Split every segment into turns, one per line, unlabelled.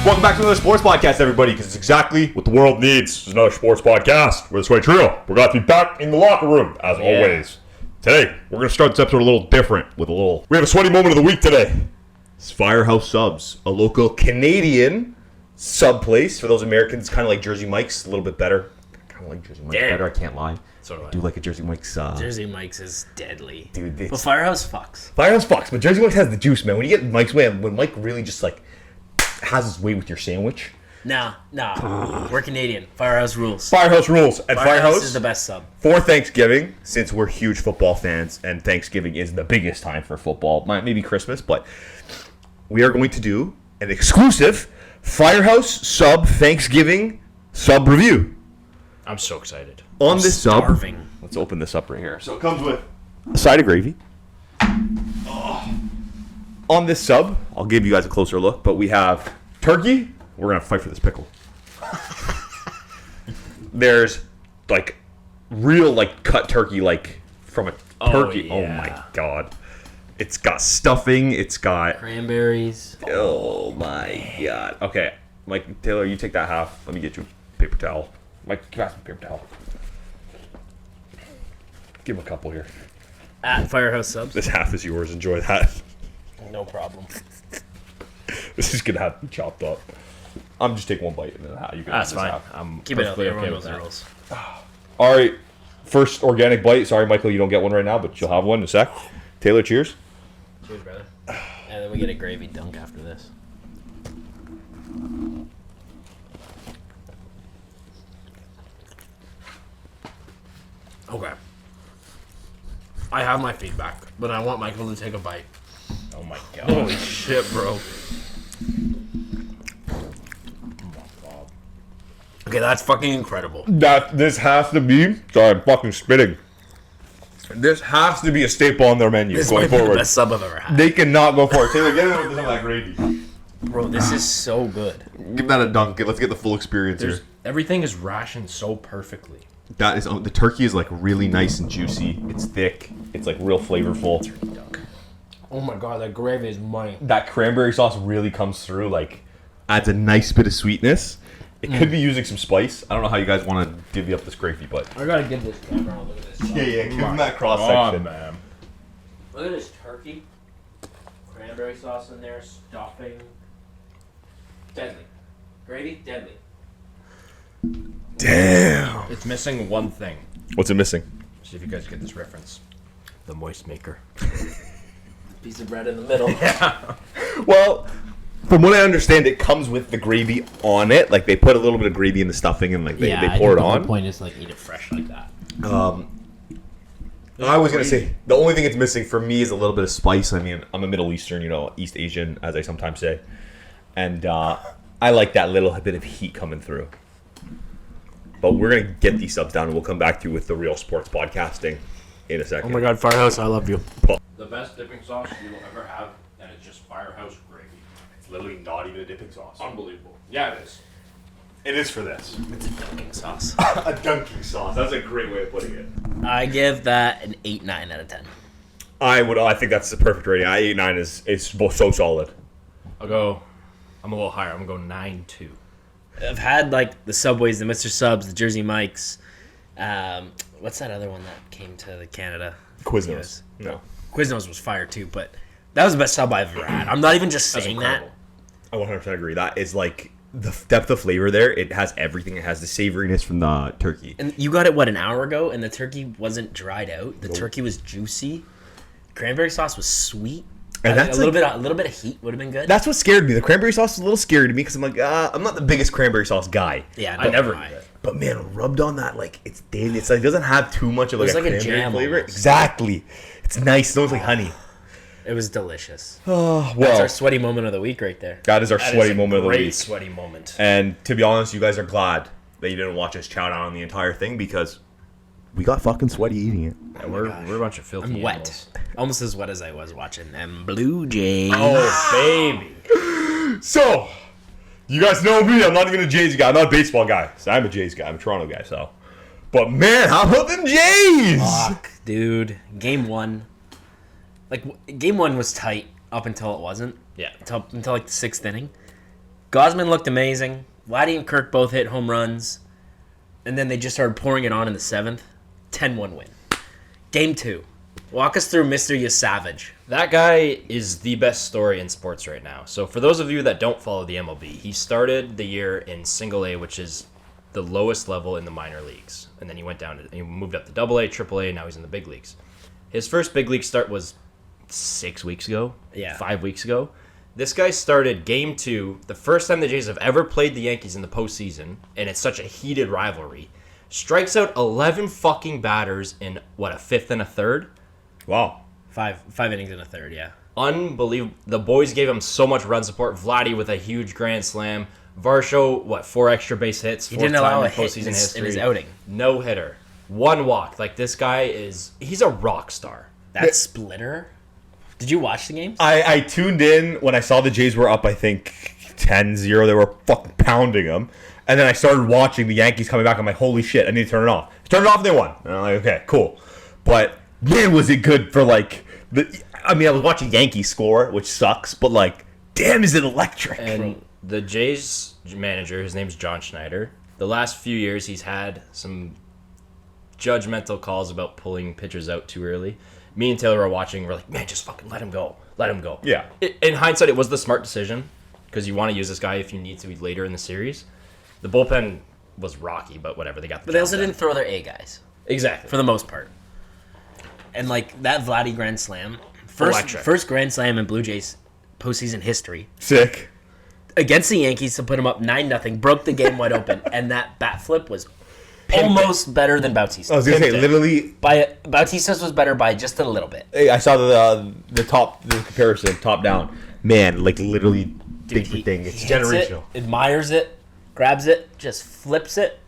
Welcome back to another sports podcast, everybody, because it's exactly what the world needs. It's another sports podcast. We're the Sweaty Trio. We're glad to be back in the locker room, as always. Today, we're going to start this episode a little different. We have a sweaty moment of the week today. It's Firehouse Subs, a local Canadian sub place. For those Americans, kind of like Jersey Mike's, a little bit better. I kind of like Jersey Mike's better, I can't lie.
So do I.
Do like a Jersey Mike's.
Jersey Mike's is deadly.
Dude,
but Firehouse fucks.
Firehouse fucks, but Jersey Mike's has the juice, man. When you get Mike's way, when Mike really just like has his way with your sandwich.
Nah. We're Canadian. Firehouse rules.
Firehouse rules. And Firehouse
is the best sub.
For Thanksgiving, since we're huge football fans, and Thanksgiving is the biggest time for football, maybe Christmas, but we are going to do an exclusive Firehouse Sub Thanksgiving Sub review.
I'm so excited.
On this
starving.
sub, let's open this up right here. So it comes with a side of gravy. On this sub, I'll give you guys a closer look, but we have turkey. We're going to fight for this pickle. There's, like, real, like, cut turkey, like, from a turkey.
Yeah.
Oh, my God. It's got stuffing. It's got
cranberries.
Oh, my God. Okay. Mike, Taylor, you take that half. Let me get you a paper towel. Mike, pass me a paper towel. Give him a couple here.
At Firehouse Subs.
This half is yours. Enjoy that.
No problem.
This is going to have to be chopped up. I'm just taking one bite and then you can
That's
have
fine.
half.
I'm keep it up. Everyone knows the rules.
All right. First organic bite. Sorry, Michael, you don't get one right now, but you'll have one in a sec. Taylor, cheers.
Cheers, brother. And then we get a gravy dunk after this. Okay. I have my feedback, but I want Michael to take a bite.
Oh, my God.
Holy shit, bro. Okay, that's fucking incredible.
This has to be... Sorry, I'm fucking spitting. This has to be a staple on their menu
This
going
might be
forward.
the best sub I've ever had.
They cannot go forward. Taylor, get it with some of that gravy.
Bro, this is so good.
Give that a dunk. Let's get the full experience here.
Everything is rationed so perfectly.
That is the turkey is like really nice and juicy. It's thick. It's like real flavorful.
Oh my god, that gravy is mine.
That cranberry sauce really comes through. Like adds a nice bit of sweetness. It could be using some spice. I don't know how you guys want to divvy up this gravy, but
I gotta give this camera a look at this.
yeah, give them that cross section, man.
Look at this turkey. Cranberry sauce in there, stuffing. Deadly. Gravy, deadly.
Damn.
It's missing one thing.
What's it missing?
See if you guys get this reference. The moist maker.
Piece of bread in the middle.
Well, from what I understand, it comes with the gravy on it. Like they put a little bit of gravy in the stuffing and like they pour it on.
The point is like eat it fresh like that.
I was gonna say the only thing it's missing for me is a little bit of spice. I mean, I'm a Middle Eastern, East Asian, as I sometimes say, and I like that little bit of heat coming through. But we're gonna get these subs down, and we'll come back to you with the real sports podcasting in a second.
Oh my god, Firehouse, I love you.
The best dipping sauce you will ever have, and it's just Firehouse gravy.
It's literally not even a dipping sauce.
Unbelievable. Yeah, it is.
It is for this.
It's a dunking sauce.
A dunking sauce. That's a great way of putting it.
I give that an 8-9 out of 10.
I think that's the perfect rating. 8-9 is so solid.
I'm a little higher. I'm gonna go 9-2.
I've had like the Subways, the Mr. Subs, the Jersey Mikes. What's that other one that came to Canada?
Quiznos. No.
Quiznos was fire too, but that was the best sub I've ever had. I'm not even just saying that.
I 100% agree. That is like the depth of flavor there. It has everything. It has the savoriness from the turkey.
And you got it, an hour ago, and the turkey wasn't dried out. The turkey was juicy. Cranberry sauce was sweet.
And that's
a little bit of heat would have been good.
That's what scared me. The cranberry sauce is a little scary to me because I'm like, I'm not the biggest cranberry sauce guy.
Yeah,
I never eat it.
But man, rubbed on that, like it's dandy. It's like it doesn't have too much of like,
It's like a
cranberry
jam
flavor.
almost.
Exactly. It's nice. It smells like honey.
It was delicious.
Oh,
That's
well,
our sweaty moment of the week right there.
that is our
That
sweaty
is a
moment of the
great
week.
sweaty moment.
And to be honest, you guys are glad that you didn't watch us chow down on the entire thing because we got fucking sweaty eating it.
Yeah, we're a bunch of filthy
I'm wet.
animals.
Almost as wet as I was watching them Blue Jays.
Oh, baby.
So, you guys know me. I'm not even a Jays guy. I'm not a baseball guy. So I'm a Jays guy. I'm a Toronto guy. So, but man, how about them Jays?
Fuck, dude. Game one. Game one was tight up until it wasn't.
Yeah.
Until like the sixth inning. Gausman looked amazing. Vladdy and Kirk both hit home runs. And then they just started pouring it on in the 7th. 10-1 win. Game 2. Walk us through Mr. Yesavage.
That guy is the best story in sports right now. So for those of you that don't follow the MLB, he started the year in single A, which is the lowest level in the minor leagues. And then he went down he moved up to double A, triple A, and now he's in the big leagues. His first big league start was 6 weeks ago.
Yeah.
5 weeks ago. This guy started game 2, the first time the Jays have ever played the Yankees in the postseason, and it's such a heated rivalry. Strikes out 11 fucking batters in, a fifth and a third?
Wow.
Five innings and a third, yeah.
Unbelievable. The boys gave him so much run support. Vladdy with a huge grand slam. Varsho, 4 extra base hits?
He didn't allow a hit
postseason history.
in his outing.
No hitter. 1 walk. Like, this guy he's a rock star.
That splitter? Did you watch the games?
I tuned in when I saw the Jays were up, I think, 10-0. They were fucking pounding them. And then I started watching the Yankees coming back. I'm like, holy shit, I need to turn it off. I turned it off and they won. And I'm like, okay, cool. But, man, was it good for, I was watching Yankees score, which sucks, but, damn, is it electric.
And the Jays manager, his name's John Schneider. The last few years, he's had some judgmental calls about pulling pitchers out too early. Me and Taylor were watching. We're like, man, just fucking let him go. Let him go.
Yeah.
In hindsight, it was the smart decision because you want to use this guy if you need to later in the series. The bullpen was rocky, but whatever. They got the
But they
job
also
done.
didn't throw their A guys.
Exactly.
For the most part. And, that Vladdy grand slam.
Electric.
First grand slam in Blue Jays postseason history.
Sick.
Against the Yankees to put them up 9-0. Broke the game wide open. And that bat flip was almost better than Bautista's.
I was going to say, literally,
Bautista's was better by just a little bit.
I saw the comparison, top down. Man, literally, big thing. It's
He hits
generational.
it, admires it, grabs it, just flips it,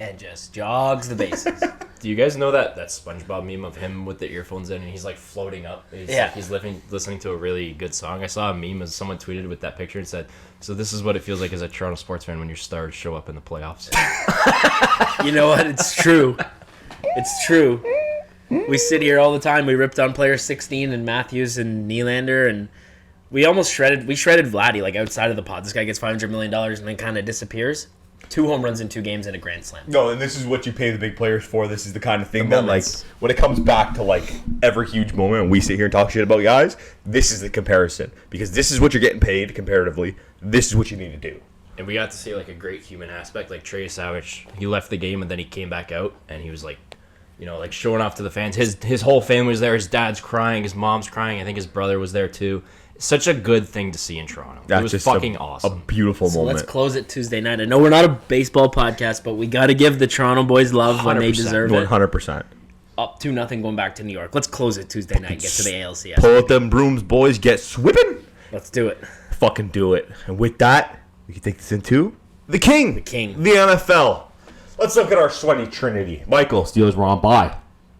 and just jogs the bases.
Do you guys know that SpongeBob meme of him with the earphones in and he's floating up? He's listening to a really good song. I saw a meme as someone tweeted with that picture and said, "So this is what it feels like as a Toronto sports fan when your stars show up in the playoffs."
You know what? It's true. It's true. We sit here all the time. We ripped on player 16 and Matthews and Nylander, and we shredded Vladdy outside of the pod. This guy gets $500 million and then kind of disappears. 2 home runs in 2 games and a grand slam.
No, and this is what you pay the big players for. This is the kind of thing
The
that,
moments.
when it comes back to, every huge moment and we sit here and talk shit about guys, this is the comparison. Because this is what you're getting paid comparatively. This is what you need to do.
And we got to see a great human aspect. Trey Yesavage, he left the game and then he came back out and he was showing off to the fans. His whole family was there. His dad's crying. His mom's crying. I think his brother was there too. Such a good thing to see in Toronto.
That's
it was
just
fucking
a
awesome.
beautiful
So
moment.
let's close it Tuesday night. I know we're not a baseball podcast, but we got to give the Toronto boys love when they
100%.
deserve it.
100%.
Up 2-0 going back to New York. Let's close it Tuesday night. Get to the ALCS.
Pull out them brooms, boys. Get swipping.
Let's do it.
Fucking do it. And with that, we can take this into the king.
The king.
The NFL. Let's look at our Sweaty Trinity. Michael, Steelers were on bye.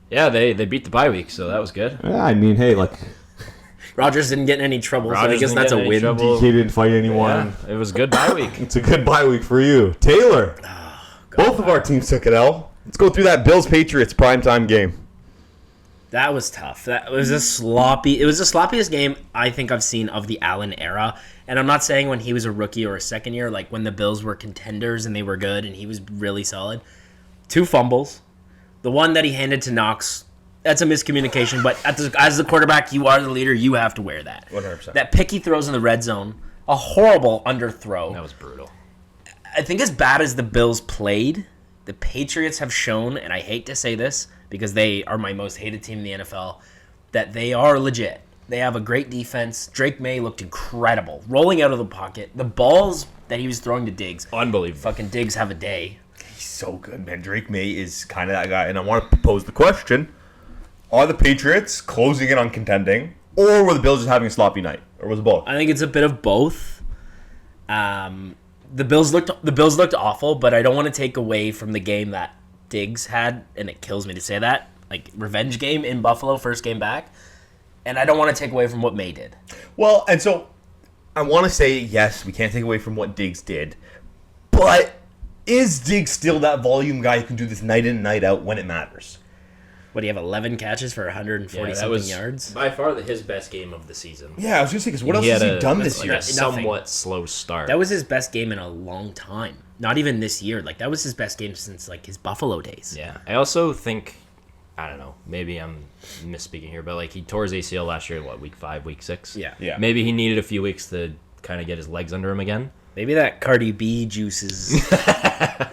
Yeah, they beat the bye week, so that was good.
Yeah, I mean, hey,
Rogers didn't get in any trouble, so I
Rodgers
guess
didn't
that's
get
a
in any
win.
trouble.
DK didn't fight anyone.
Yeah, it was good bye week.
It's a good bye week for you. Taylor. Both of our teams took an L. Let's go through that Bills-Patriots primetime game.
That was tough. It was the sloppiest game I think I've seen of the Allen era. And I'm not saying when he was a rookie or a second year, when the Bills were contenders and they were good and he was really solid. 2 fumbles. The one that he handed to Knox, that's a miscommunication. But as the quarterback, you are the leader. You have to wear that.
100%.
That pick he throws in the red zone, a horrible underthrow.
That was brutal.
I think as bad as the Bills played, the Patriots have shown, and I hate to say this because they are my most hated team in the NFL, that they are legit. They have a great defense. Drake May looked incredible. Rolling out of the pocket. The balls that he was throwing to Diggs.
Unbelievable.
Fucking Diggs have a day.
He's so good, man. Drake May is kind of that guy. And I want to pose the question. Are the Patriots closing in on contending? Or were the Bills just having a sloppy night? Or was it both?
I think it's a bit of both. The Bills looked awful, but I don't want to take away from the game that Diggs had, and it kills me to say that. Revenge game in Buffalo, first game back. And I don't want to take away from what May did.
Well, and so I want to say, yes, we can't take away from what Diggs did. But is Diggs still that volume guy who can do this night in and night out when it matters?
What do you have? 11 catches for 140
that
something
was
yards.
by far his best game of the season.
Yeah, I was gonna say, because what else has he done this year?
A somewhat slow start.
That was his best game in a long time. Not even this year. Like that was his best game since like his Buffalo days.
Yeah, I also think, I don't know, maybe I'm misspeaking here, but like he tore his ACL last year. What, week 5, week 6?
Yeah.
Maybe he needed a few weeks to kind of get his legs under him again.
Maybe that Cardi B juice is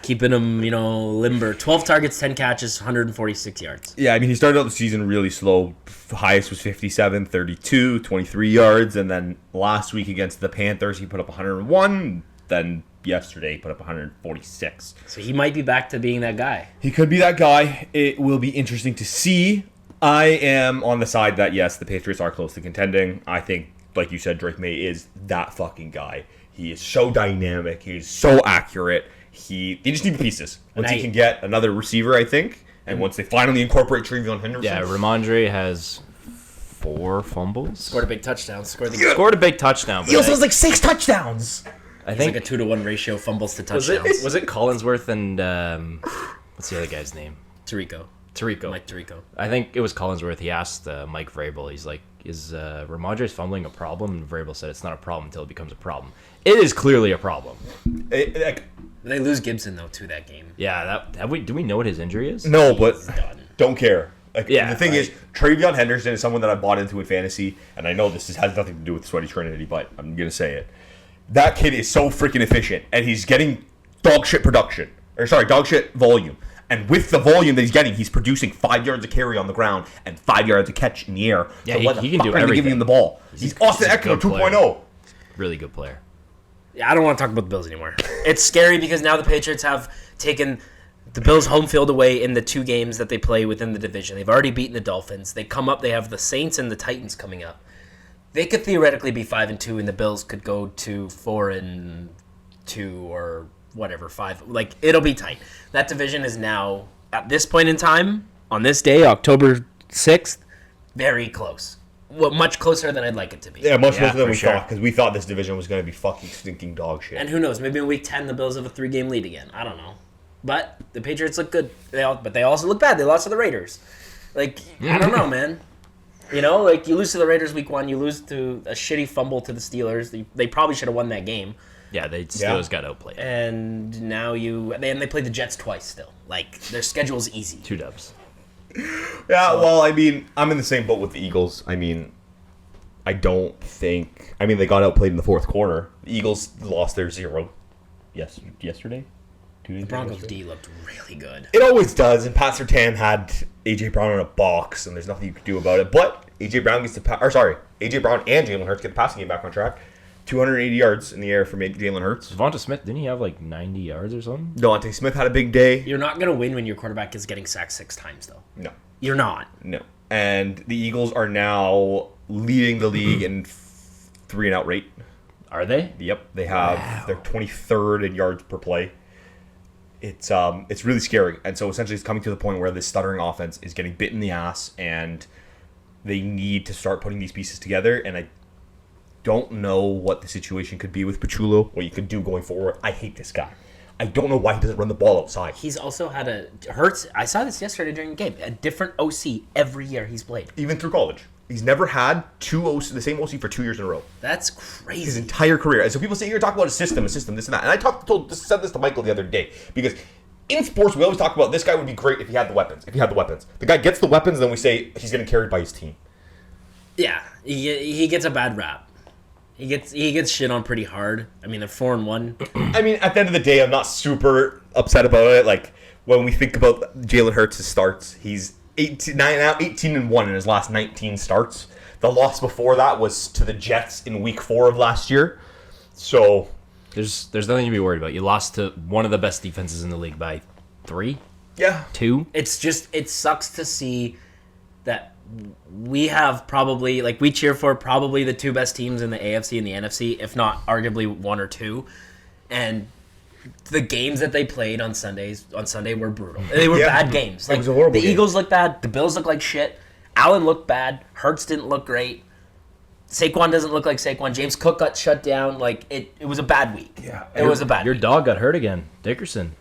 keeping him, limber. 12 targets, 10 catches, 146 yards.
Yeah, I mean, he started out the season really slow. Highest was 57, 32, 23 yards. And then last week against the Panthers, he put up 101. Then yesterday, he put up 146.
So he might be back to being that guy.
He could be that guy. It will be interesting to see. I am on the side that, yes, the Patriots are close to contending. I think, like you said, Drake May is that fucking guy. He is so dynamic. He is so accurate. They just need pieces. Once he can get another receiver, I think, and once they finally incorporate Trevion Henderson.
Yeah, Ramondre has 4 fumbles.
Scored a big touchdown. Scored
a big touchdown.
He also has like 6 touchdowns.
I
It's
think
like a 2-to-1 ratio fumbles to touchdowns.
was it Collinsworth and what's the other guy's name?
Tarico. Mike Tarico.
I think it was Collinsworth. He asked Mike Vrabel. He's like, "Is Ramondre's fumbling a problem?" And Vrabel said, "It's not a problem until it becomes a problem." It is clearly a problem.
They lose Gibson though to that game.
Yeah, do we know what his injury is?
No, but
done.
don't care. Like,
Yeah,
the thing
right.
is, Trevion Henderson is someone that I bought into in fantasy, and I know this has nothing to do with Sweaty Trinity, but I'm gonna say it. That kid is so freaking efficient, and he's getting dog shit volume. And with the volume that he's getting, he's producing 5 yards of carry on the ground and 5 yards of catch in the air.
Yeah,
So
he can do
Give
everything.
him the ball. He's Austin
a
Eckler
good player.
2.0.
Really good player.
Yeah, I don't want to talk about the Bills anymore. It's scary because now the Patriots have taken the Bills' home field away in the 2 games that they play within the division. They've already beaten the Dolphins. They come up. They have the Saints and the Titans coming up. They could theoretically be 5-2, and the Bills could go to 4-2 or whatever 5. Like it'll be tight. That division is now at this point in time on this day, October 6th, very close. Well, much closer than I'd like it to be.
Yeah, much closer than
for
we
sure.
thought, because we thought this division was going to be fucking stinking dog shit.
And who knows? Maybe in week 10, the Bills have a 3-game lead again. I don't know. But the Patriots look good. But they also look bad. They lost to the Raiders. Like, I don't know, man. Like you lose to the Raiders week 1. You lose to a shitty fumble to the Steelers. They probably should have won that game.
Yeah, they still got outplayed.
And now they play the Jets twice still. Like, their schedule's easy.
2 dubs.
Yeah, well, I mean, I'm in the same boat with the Eagles. I mean, they got outplayed in the fourth quarter. The Eagles lost their 0. Yesterday? 2 days
The Broncos
yesterday?
D looked really good.
It always does, and Pat Surtain had A.J. Brown in a box, and there's nothing you can do about it. But A.J. Brown A.J. Brown and Jalen Hurts get the passing game back on track. 280 yards in the air from Jalen Hurts.
Devonta Smith, didn't he have like 90 yards or something?
Devontae Smith had a big day.
You're not going to win when your quarterback is getting sacked 6 times, though.
No.
You're not.
No. And the Eagles are now leading the league in 3-and-out rate.
Are they?
Yep, they have their 23rd in yards per play. It's really scary, and so essentially it's coming to the point where this stuttering offense is getting bit in the ass, and they need to start putting these pieces together. And I don't know what the situation could be with Pachulo, what you could do going forward. I hate this guy. I don't know why he doesn't run the ball outside.
He's also had Hurts. I saw this yesterday during the game. A different OC every year he's played.
Even through college, he's never had the same OC for 2 years in a row.
That's
His
crazy.
entire career. And so people say, you're talking about a system, this and that. And I said this to Michael the other day, because in sports, we always talk about this guy would be great if he had the weapons. The guy gets the weapons, then we say he's getting carried by his team.
Yeah, he gets a bad rap. He gets shit on pretty hard. I mean, they're 4-1.
I mean, at the end of the day, I'm not super upset about it. Like, when we think about Jalen Hurts' starts, he's 18-1 in his last 19 starts. The loss before that was to the Jets in week 4 of last year. So
There's nothing to be worried about. You lost to one of the best defenses in the league by 3,
yeah,
2.
It sucks to see that we have probably, like, we cheer for probably the 2 best teams in the AFC and the NFC, if not arguably 1 or 2. And the games that they played on Sunday were brutal. They were bad games. Like,
was a horrible
the
game.
Eagles looked bad. The Bills looked like shit. Allen looked bad. Hurts didn't look great. Saquon doesn't look like Saquon. James Cook got shut down. Like, it was a bad week.
Yeah.
It was a bad
Your
week.
dog got hurt again, Dickerson.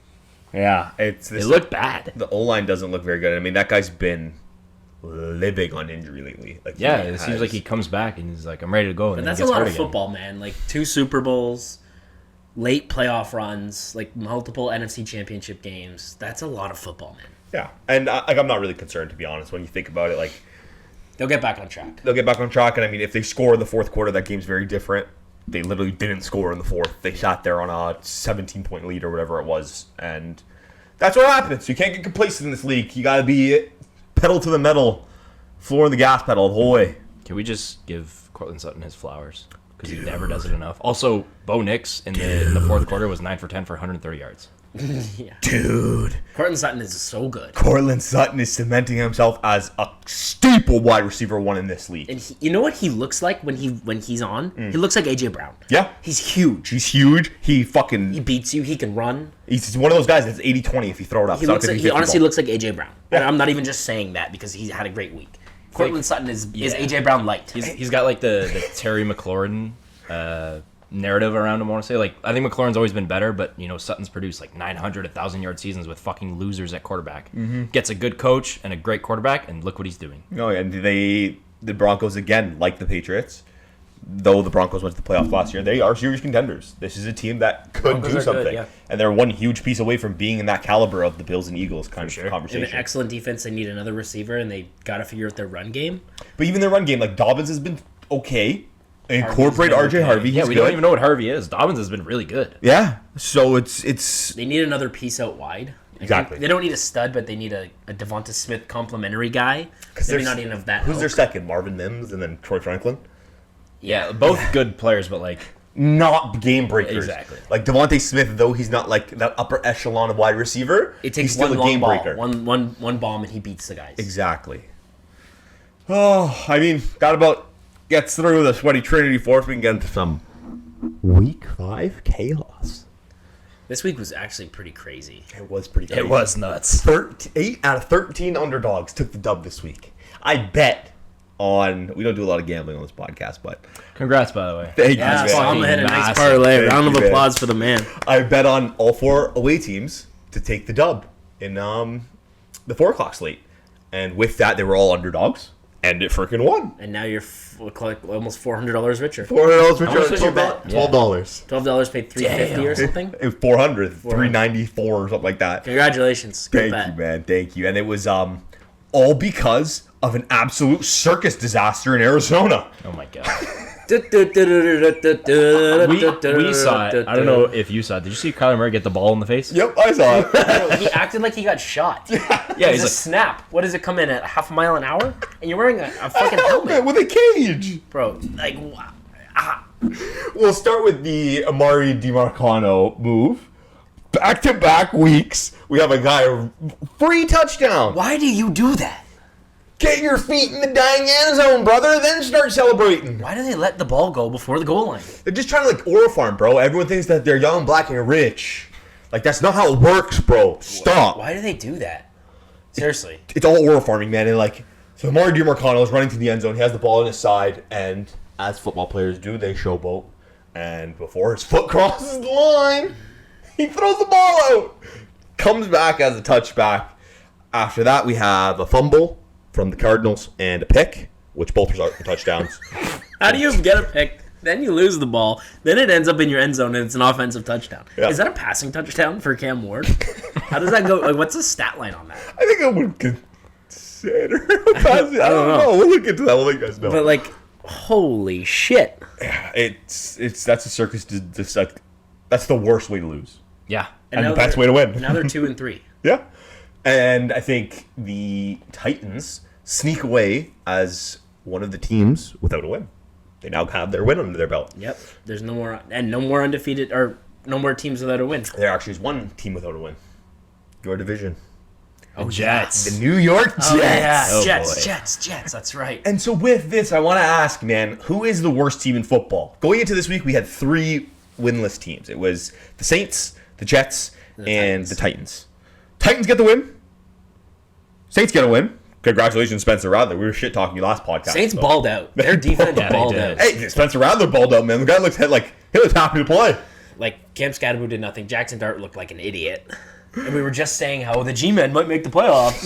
yeah,
It looked bad.
The O-line doesn't look very good. I mean, that guy's been living on injury lately. Like
Yeah, it seems like he comes back and he's like, I'm ready to go. And
But
then
that's
he
a
gets
lot
hurt
of
again.
football, man. Like 2 Super Bowls, late playoff runs, like multiple NFC championship games. That's a lot of football, man.
Yeah, and I'm not really concerned, to be honest. When you think about it, like
They'll get back on track.
they'll get back on track. And I mean, if they score in the fourth quarter, that game's very different. They literally didn't score in the fourth. They sat there on a 17-point lead or whatever it was, and that's what happens. You can't get complacent in this league. You got to be pedal to the metal, floor in the gas pedal the whole way.
Can we just give Cortland Sutton his flowers? Because he never does it enough. Also, Bo Nix in the fourth quarter was 9 for 10 for 130 yards.
Yeah.
Dude,
Cortland Sutton is so good.
Cortland Sutton is cementing himself as a staple wide receiver 1 in this league.
And you know what he looks like when he's on? He looks like AJ Brown.
Yeah.
He's huge.
He's huge. He
beats you. He can run.
He's one of those guys that's 80-20 if you throw it up.
He honestly looks like AJ Brown. And I'm not even just saying that because he had a great week. Cortland Sutton is AJ Brown light.
He's got like the Terry McLaurin narrative around him, I want to say. Like, I think McLaurin's always been better, but, you know, Sutton's produced like 900, 1,000-yard seasons with fucking losers at quarterback. Gets a good coach and a great quarterback, and look what he's doing.
No, and the Broncos, again, like the Patriots, though the Broncos went to the playoffs last year, they are serious contenders. This is a team that could
Broncos
do
are
something.
good, yeah.
And they're one huge piece away from being in that caliber of the Bills and Eagles kind of
And
conversation.
an excellent defense. They need another receiver, and they got to figure out their run game.
But even their run game, like Dobbins has been okay. Incorporate
Harvey's been
RJ Harvey.
Yeah,
he's
we
good.
don't even know what Harvey is. Dobbins has been really good.
Yeah, so it's
They need another piece out wide. I
Exactly.
think they don't need a stud, but they need a Devonta Smith complimentary guy. Maybe
there's-
not even of that.
who's their
ilk.
second? Marvin Mims and then Troy Franklin.
Yeah, both good players, but like,
Not game breakers.
Exactly.
Like Devontae Smith, though he's not like that upper echelon of wide receiver.
It
he's
takes
still
one
a
long
game
ball,
breaker.
one bomb, and he beats the guys.
Exactly. Oh, I mean, that about gets through the Sweaty Trinity for us. We can get into some Week 5 chaos.
This week was actually pretty crazy.
It was pretty crazy.
it was nuts.
8 out of 13 underdogs took the dub this week. I bet on... We don't do a lot of gambling on this podcast, but...
Congrats, by the way.
Thank
Yeah,
you,
so
man.
I'm ahead a nice
Massive.
parlay.
Thank
Round of
you, man.
applause for the man.
I bet on all 4 away teams to take the dub in the 4 o'clock slate. And with that, they were all underdogs. And it freaking won.
And now you're almost $400 richer.
$400
much was your bet?
$12.
$12 paid $350 or something.
It was 400, 394 or something like that.
Congratulations. Good
Thank
bet.
you, man. Thank you. And it was all because of an absolute circus disaster in Arizona.
Oh my god.
We
We saw it. I don't know if you saw it. Did you see Kyler Murray get the ball in the face?
Yep, I saw it.
He acted like he got shot.
Yeah,
It's
he's
a
like,
snap. What does it come in at? Half a mile an hour? And you're wearing a fucking helmet.
With a cage.
Bro, like, wow.
We'll start with the Amari DiMarcano move. Back-to-back weeks, we have a guy free touchdown.
Why do you do that?
Get your feet in the dying end zone, brother, then start celebrating.
Why do they let the ball go before the goal line?
They're just trying to like Aura Farm, bro. Everyone thinks that they're young, black, and rich. Like, that's not how it works, bro. Stop.
Why do they do that? Seriously.
It's all Aura Farming, man. And like, so Amari DiMarcano is running to the end zone. He has the ball on his side, and as football players do, they showboat. And before his foot crosses the line, he throws the ball out. Comes back as a touchback. After that, we have a fumble from the Cardinals and a pick, which both result in touchdowns.
How do you get a pick? Then you lose the ball. Then it ends up in your end zone, and it's an offensive touchdown.
Yeah.
Is that a passing touchdown for Cam Ward? How does that go? Like, what's the stat line on that?
I think I would consider I don't know. We'll look into that. We'll let you guys know.
But like, holy shit!
It's that's a circus. That's the worst way to lose,
yeah.
and
now
the best
they're-
way to win.
Now they're 2-3.
Yeah. And I think the Titans sneak away as one of the teams without a win. They now have their win under their belt.
Yep. There's no more undefeated or no more teams without a win.
There actually is one team without a win. Your division.
Oh,
Jets.
The New York Jets.
Oh, yeah.
Oh,
Jets,
boy.
Jets. That's right.
And so with this, I want to ask, man, who is the worst team in football? Going into this week, we had 3 winless teams. It was the Saints, the Jets, and the Titans. Titans get the win. Saints get a win. Congratulations, Spencer Rattler. We were shit talking you last podcast.
Saints
so.
balled out. Their defense
Yeah, they
balled
did.
out.
Hey, Spencer Rattler balled out, man. The guy looks like he was happy to play.
Like, Cam Scadaboo did nothing. Jackson Dart looked like an idiot. And we were just saying how the G-Men might make the playoffs.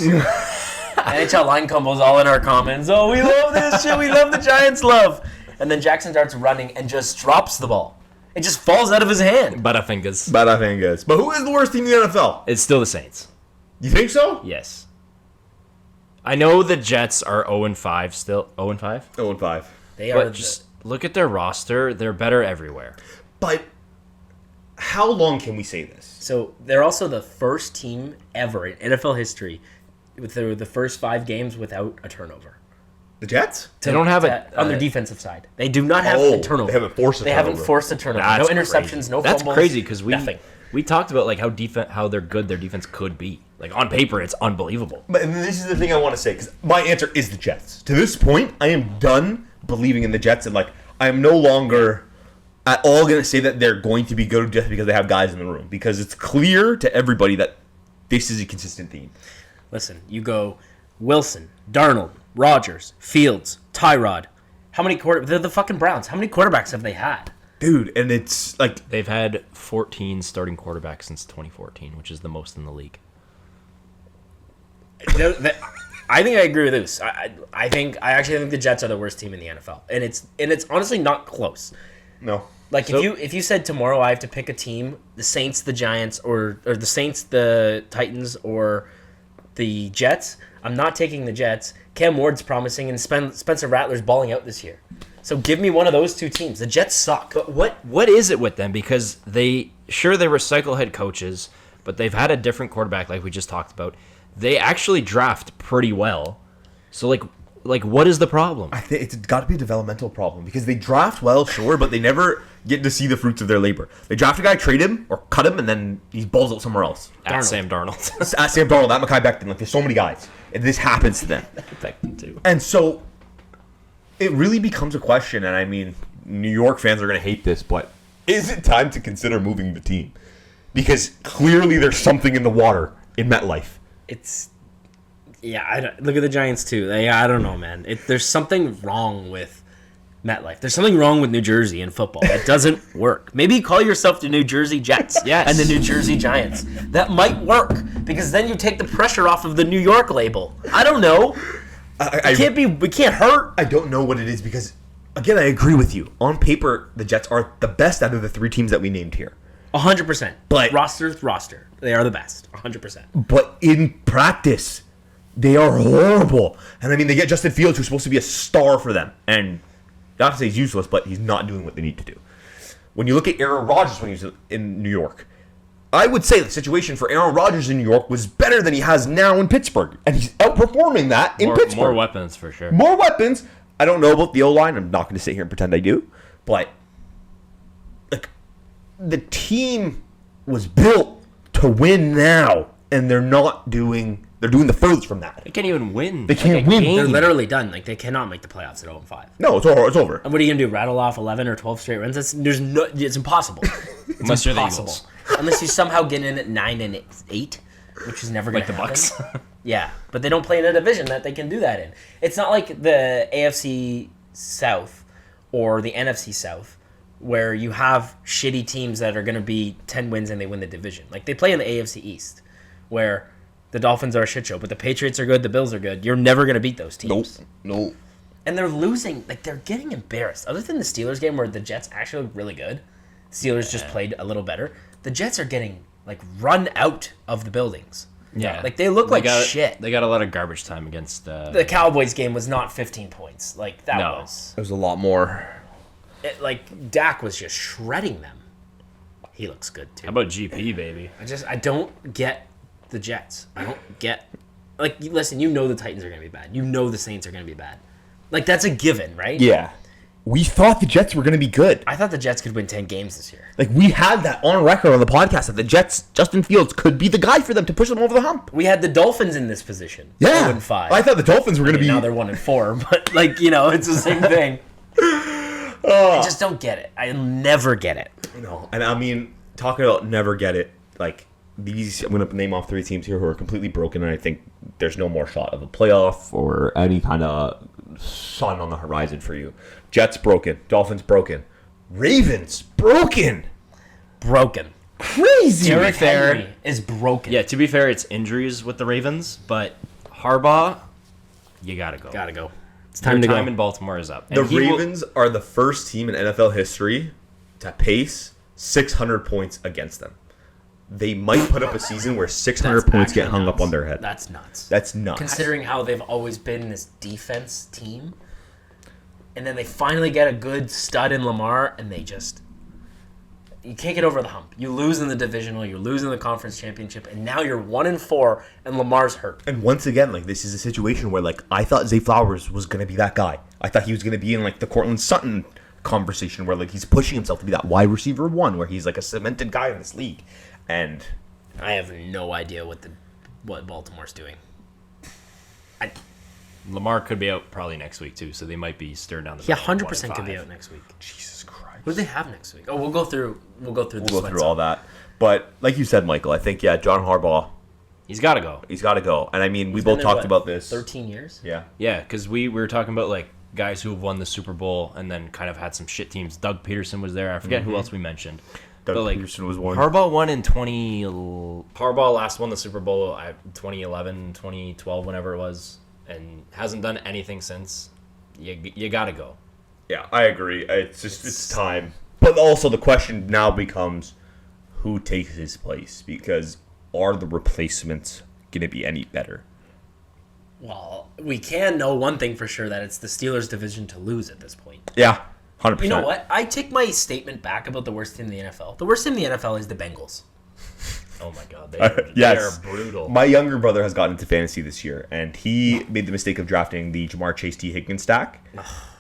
NHL line combos all in our comments. Oh, we love this shit. We love the Giants love. And then Jackson starts running and just drops the ball. It just falls out of his hand.
Butterfingers.
But who is the worst team in the NFL?
It's still the Saints.
You think so?
Yes. I know the Jets are 0-5 still. 0-5?
0-5.
They are
But just look at their roster. They're better everywhere.
But how long can we say this?
So they're also the first team ever in NFL history with the first 5 games without a turnover.
The Jets?
They don't have
On their defensive side. They do not have a turnover.
They haven't forced a turnover.
They haven't forced a turnover.
That's
No interceptions,
crazy.
no
That's
fumbles.
crazy because
nothing.
we talked about like how they're good their defense could be. Like on paper, it's unbelievable.
But and this is the thing I want to say, because my answer is the Jets. To this point, I am done believing in the Jets, and like I am no longer at all going to say that they're going to be good just because they have guys in the room, because it's clear to everybody that this is a consistent theme.
Listen, you go Wilson, Darnold, Rodgers, Fields, Tyrod. How many they're the fucking Browns. How many quarterbacks have they had?
Dude, and it's like
They've had 14 starting quarterbacks since 2014, which is the most in the league.
I think I agree with this. I actually think the Jets are the worst team in the NFL, and it's honestly not close.
no.
Like if you said tomorrow I have to pick a team, the Saints, the Giants, or the Saints, the Titans, or the Jets, I'm not taking the Jets. Cam Ward's promising, and Spencer Rattler's balling out this year. So give me one of those two teams. The Jets suck.
But what is it with them? Because they recycle head coaches, but they've had a different quarterback, like we just talked about. They actually draft pretty well. So like what is the problem?
I think it's got to be a developmental problem, because they draft well, sure, but they never get to see the fruits of their labor. They draft a guy, trade him, or cut him, and then he balls out somewhere else.
At Sam Darnold.
At Sam Darnold, at Mekhi Becton. Like, there's so many guys, and this happens to them.
Becton too.
And so it really becomes a question, and I mean, New York fans are going to hate this, but is it time to consider moving the team? Because clearly there's something in the water in MetLife.
Look at the Giants too. I don't know, man. There's something wrong with MetLife. There's something wrong with New Jersey in football. That doesn't work. Maybe call yourself the New Jersey Jets
Yes.
and the New Jersey Giants. That might work, because then you take the pressure off of the New York label. I don't know. We can't hurt.
I don't know what it is, because, again, I agree with you. On paper, the Jets are the best out of the 3 teams that we named here.
100%.
But-
roster. They are the best. 100%.
But in practice, they are horrible. And I mean, they get Justin Fields, who's supposed to be a star for them. And not to say he's useless, but he's not doing what they need to do. When you look at Aaron Rodgers when he was in New York, I would say the situation for Aaron Rodgers in New York was better than he has now in Pittsburgh. And he's outperforming that in Pittsburgh.
More weapons for sure.
More weapons. I don't know about the O-line. I'm not going to sit here and pretend I do. But like, the team was built to win now, and they're doing the furthest from that.
They can't even win.
They can't win.
They're literally done. Like, they cannot make the playoffs at 0-5.
No, it's over. It's over.
And what are you gonna do? Rattle off 11 or 12 straight wins? It's impossible.
Unless you're the Eagles.
Unless you somehow get in at 9-8, which is never gonna
Like the
happen.
Bucs.
Yeah, but they don't play in a division that they can do that in. It's not like the AFC South or the NFC South, where you have shitty teams that are going to be 10 wins and they win the division. Like, they play in the AFC East, where the Dolphins are a shit show, but the Patriots are good, the Bills are good. You're never going to beat those teams.
Nope.
And they're losing. Like, they're getting embarrassed. Other than the Steelers game, where the Jets actually look really good, Steelers just played a little better. The Jets are getting, like, run out of the buildings.
Yeah.
Like, they look like shit.
They got a lot of garbage time against...
The Cowboys game was not 15 points. Like, that was...
It was a lot more.
Like, Dak was just shredding them. He looks good, too.
How about GP, baby?
I don't get the Jets. I don't get... Like, listen, you know the Titans are going to be bad. You know the Saints are going to be bad. Like, that's a given, right?
Yeah. We thought the Jets were going to be good.
I thought the Jets could win 10 games this year.
Like, we had that on record on the podcast that the Jets, Justin Fields, could be the guy for them to push them over the hump.
We had the Dolphins in this position.
Yeah.
0-5.
I thought the Dolphins were going to be...
Now they're 1-4, but, like, you know, it's the same thing. I just don't get it. I'll never get it.
No, and I mean, talking about never get it, like, these, I'm going to name off 3 teams here who are completely broken, and I think there's no more shot of a playoff or any kind of sun on the horizon for you. Jets broken. Dolphins broken. Ravens broken. Crazy.
Derrick Henry is broken.
Yeah, to be fair, it's injuries with the Ravens, but Harbaugh You gotta go.
Gotta go. It's
Your
time to go.
time in Baltimore is up.
The
And he will-
Ravens are the first team in NFL history to pace 600 points against them. They might put up a season where 600
That's
points get
actually
hung up
nuts.
on their head.
That's nuts.
That's nuts.
Considering how they've always been this defense team. And then they finally get a good stud in Lamar, and they just... You can't get over the hump. You lose in the divisional, you're losing the conference championship, and now you're 1-4, and Lamar's hurt.
And once again, like, this is a situation where, like, I thought Zay Flowers was going to be that guy. I thought he was going to be in, like, the Cortland Sutton conversation where, like, he's pushing himself to be that wide receiver one, where he's, like, a cemented guy in this league. And
I have no idea what Baltimore's doing.
Lamar could be out probably next week too, so they might be stirring down the.
Yeah,
barrel
100% could be
1-5.
out next week.
Jesus Christ.
What do they have next week? Oh, we'll go through
We'll go
sweats
through all that. But, like you said, Michael, I think, yeah, John Harbaugh,
He's got to go.
he's got to go. And, I mean, we
He's been
both
there,
talked
what,
about this.
13 years?
Yeah.
Yeah, because we were talking about like guys who have won the Super Bowl and then kind of had some shit teams. Doug Peterson was there. I forget who else we mentioned.
Doug
But, like,
Peterson was one.
Harbaugh won in 20. Harbaugh last won the Super Bowl 2011, 2012, whenever it was, and hasn't done anything since. You got to go.
Yeah, I agree. It's time. But also the question now becomes who takes his place, because are the replacements going to be any better?
Well, we can know one thing for sure, that it's the Steelers' division to lose at this point.
Yeah, 100%.
You know what? I take my statement back about the worst team in the NFL. The worst team in the NFL is the Bengals.
Oh my God,
Yes.
they are brutal.
My younger brother has gotten into fantasy this year, and he made the mistake of drafting the Jamar Chase T. Higgins stack.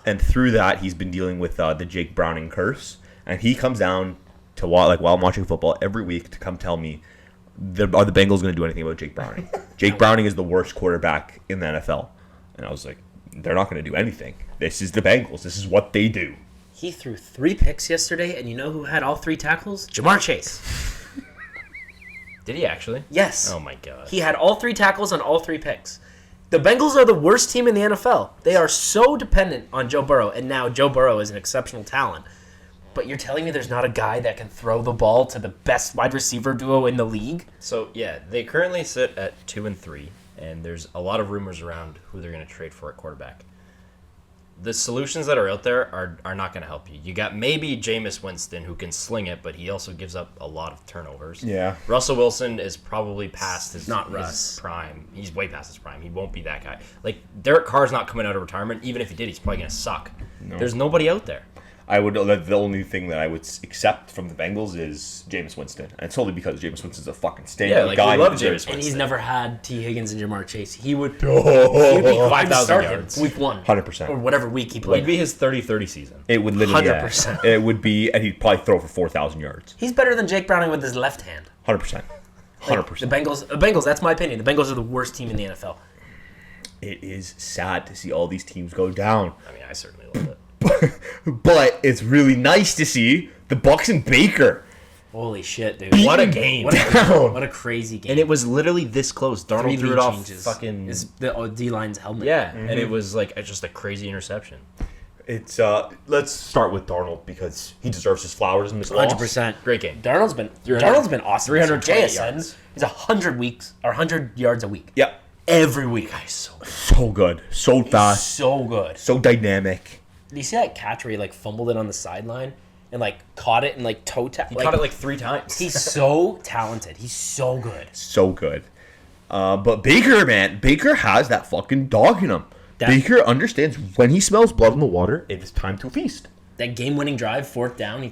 And through that, he's been dealing with the Jake Browning curse. And he comes down to while I'm watching football every week to come tell me, are the Bengals going to do anything about Jake Browning? Jake Browning is the worst quarterback in the NFL. And I was like, they're not going to do anything. This is the Bengals. This is what they do.
He threw 3 picks yesterday, and you know who had all 3 tackles? Jamar Chase.
Did he actually?
Yes.
Oh my God.
He had all 3 tackles on all 3 picks. The Bengals are the worst team in the NFL. They are so dependent on Joe Burrow, and now Joe Burrow is an exceptional talent. But you're telling me there's not a guy that can throw the ball to the best wide receiver duo in the league?
So yeah, they currently sit at 2-3, and there's a lot of rumors around who they're going to trade for at quarterback. The solutions that are out there are not going to help you. You got maybe Jameis Winston, who can sling it, but he also gives up a lot of turnovers.
Yeah.
Russell Wilson is probably past his,
Not
his
Russ.
prime. He's way past his prime. He won't be that guy. Like, Derek Carr's not coming out of retirement. Even if he did, he's probably going to suck.
No.
There's nobody out there.
I would. The only thing that I would accept from the Bengals is Jameis Winston, and it's only because Jameis Winston's a fucking stand-up
Yeah, like,
guy.
we love
who's
Jameis
a-
Winston.
And he's never had T. Higgins and Jamar Chase. He would
Oh,
be
5,000
start
yards.
him week 1.
100%.
Or whatever week he
It'd
played.
be his 30-30 season.
It would literally
100%.
It would be, and he'd probably throw for 4,000 yards.
He's better than Jake Browning with his left hand.
100%. 100%.
The Bengals, that's my opinion. The Bengals are the worst team in the NFL.
It is sad to see all these teams go down,
I mean, I certainly love it.
but it's really nice to see the Bucs and Baker.
Holy shit, dude.
What a game.
What a crazy game.
And it was literally this close. Darnold
3
threw
lead
it off
changes.
fucking...
Is the D-line's helmet.
Yeah, and it was like just a crazy interception.
It's let's start with Darnold because he deserves his flowers in this loss.
100%.
Great game.
Darnold's been awesome.
320
JSN
yards.
is 100 weeks or 100 yards a week.
Yep.
Every week.
So good, so fast,
So good.
so dynamic.
Did you see that catch where he like fumbled it on the sideline and like caught it and like toe tap?
He caught it like 3 times.
He's so talented. He's so good.
So good. But Baker, man, Baker has that fucking dog in him. Baker understands when he smells blood in the water, it is time to feast.
That game-winning drive, 4th down, he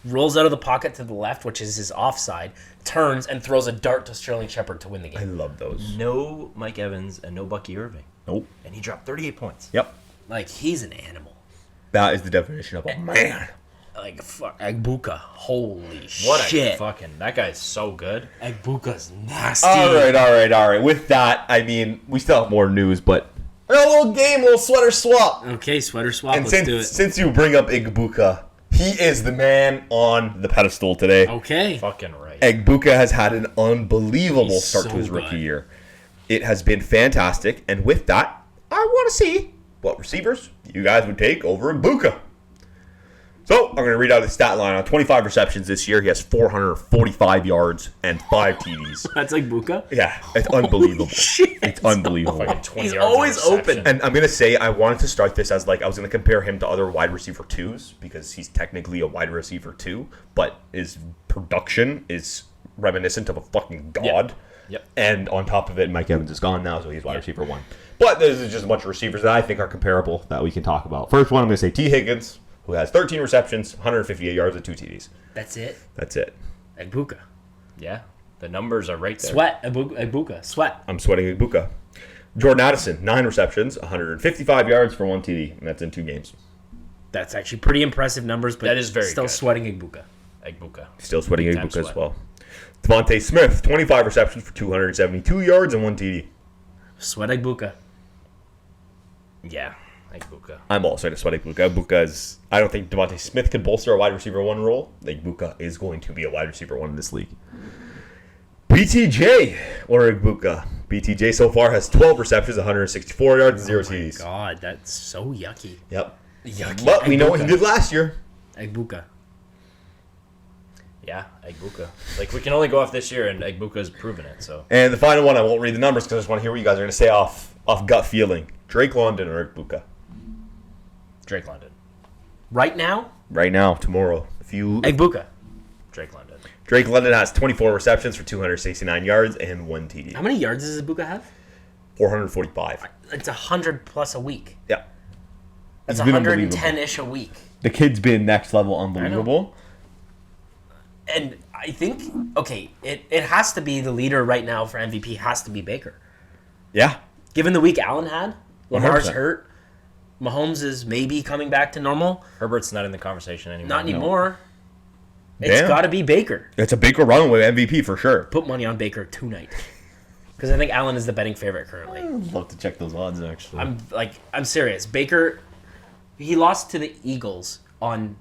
rolls out of the pocket to the left, which is his offside, turns and throws a dart to Sterling Shepard to win the
I
game.
love those.
No Mike Evans and no Bucky Irving.
Nope.
And he dropped 38 points.
Yep.
Like, he's an animal.
That is the definition of a man.
Like, fuck, Agbuka. Holy
What
shit.
a fucking... That guy's so good.
Agbuka's nasty.
All right. With that, I mean, we still have more news, but a little game, a little sweater swap.
Okay, sweater swap.
And
Let's do it.
since you bring up Igbuka, he is the man on the pedestal today.
Okay.
Fucking right.
Igbuka has had an unbelievable
He's
start
so
to his rookie
good.
year. It has been fantastic, and with that, I want to see what receivers you guys would take over Igbuka. So, I'm going to read out the stat line. On 25 receptions this year, he has 445 yards and 5 TDs.
That's like Buka?
Yeah, it's unbelievable.
Shit.
It's unbelievable.
Fucking 20
He's
yards of
always
reception.
open.
And I'm going to say I wanted to start this as like I was going to compare him to other wide receiver 2s because he's technically a wide receiver 2, but his production is reminiscent of a fucking god.
Yep.
And on top of it, Mike Evans is gone now, so he's wide receiver 1. But there's just a bunch of receivers that I think are comparable that we can talk about. First one, I'm going to say T. Higgins, who has 13 receptions, 158 yards, and 2 TDs.
That's it.
That's it.
Egbuka.
Yeah, the numbers are right there.
Sweat. Egbuka. Sweat.
I'm sweating Ibuka. Jordan Addison, 9 receptions, 155 yards for 1 TD, and that's in 2 games.
That's actually pretty impressive numbers, but
That is very
still
good.
sweating Egbuka.
Egbuka.
Still sweating
Big time
Ibuka as
sweat.
well. Devontae Smith, 25 receptions for 272 yards and 1 TD.
Sweat Egbuka.
Yeah, Egbuka.
I'm also going to sweat Ibuka. Ibuka is, I don't think Devontae Smith can bolster a wide receiver 1 role. Ibuka is going to be a wide receiver 1 in this league. BTJ or Ibuka. BTJ so far has 12 receptions, 164 yards, and 0 TDs.
God, that's so yucky.
Yep.
Yucky.
But we know what he
Egbuka.
did last year.
Egbuka.
Yeah, Egbuka. Like, we can only go off this year, and Egbuka's proven it, so.
And the final one, I won't read the numbers because I just want to hear what you guys are going to say off gut feeling. Drake London or Ibuka.
Drake London.
Right now,
Right now, tomorrow. If you
Egbuka.
Drake London.
Drake London has 24 receptions for 269 yards and 1 TD.
How many yards does Egbuka have?
445.
It's 100 plus a week.
Yeah.
That's
He's been
110-ish a week.
The kid's been next level unbelievable.
And I think, okay, it has to be the leader right now for MVP has to be Baker.
Yeah.
Given the week Allen had, Lamar's
100%.
hurt, Mahomes is maybe coming back to normal.
Herbert's not in the conversation anymore.
Not anymore. It's
Damn.
got to be Baker.
It's a Baker runaway MVP for sure.
Put money on Baker tonight. Because I think Allen is the betting favorite currently.
I'd love to check those odds, actually.
I'm serious. Baker, he lost to the Eagles on,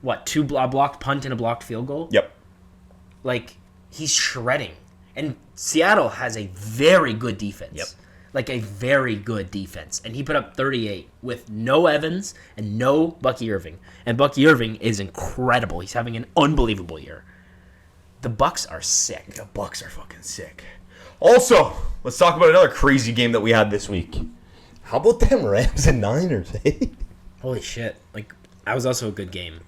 what, 2 blocked punt and a blocked field goal?
Yep.
Like, he's shredding. And Seattle has a very good defense.
Yep.
Like, a very good defense. And he put up 38 with no Evans and no Bucky Irving. And Bucky Irving is incredible. He's having an unbelievable year. The Bucs are sick.
The Bucs are fucking sick. Also, let's talk about another crazy game that we had this week. How about them Rams and Niners, eh?
Holy shit. Like, that was also a good game.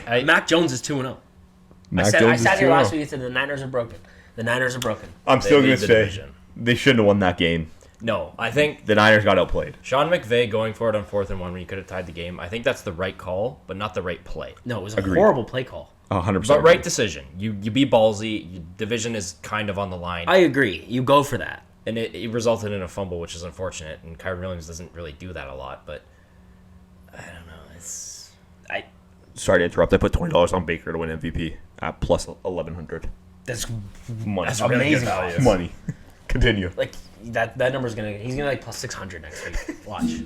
I-
Mac Jones is 2-0. I sat here last week and said the Niners are broken. The Niners are broken.
I'm still
They
going to
lead the
say
division.
they shouldn't have won that game.
No, I think
The Niners got outplayed.
Sean McVay going for it on 4th and 1 when he could have tied the game, I think that's the right call, but not the right play.
No, it was a
Agreed.
horrible play call.
100%.
But right decision. You be ballsy. Your division is kind of on the line.
I agree. You go for that.
And it resulted in a fumble, which is unfortunate. And Kyron Williams doesn't really do that a lot, but I don't know. It's
Sorry to interrupt. I put $20 on Baker to win MVP at plus 1,100.
That's
Money.
That's amazing.
value.
Money. Continue.
like that number's he's gonna like plus 600 next week. Watch.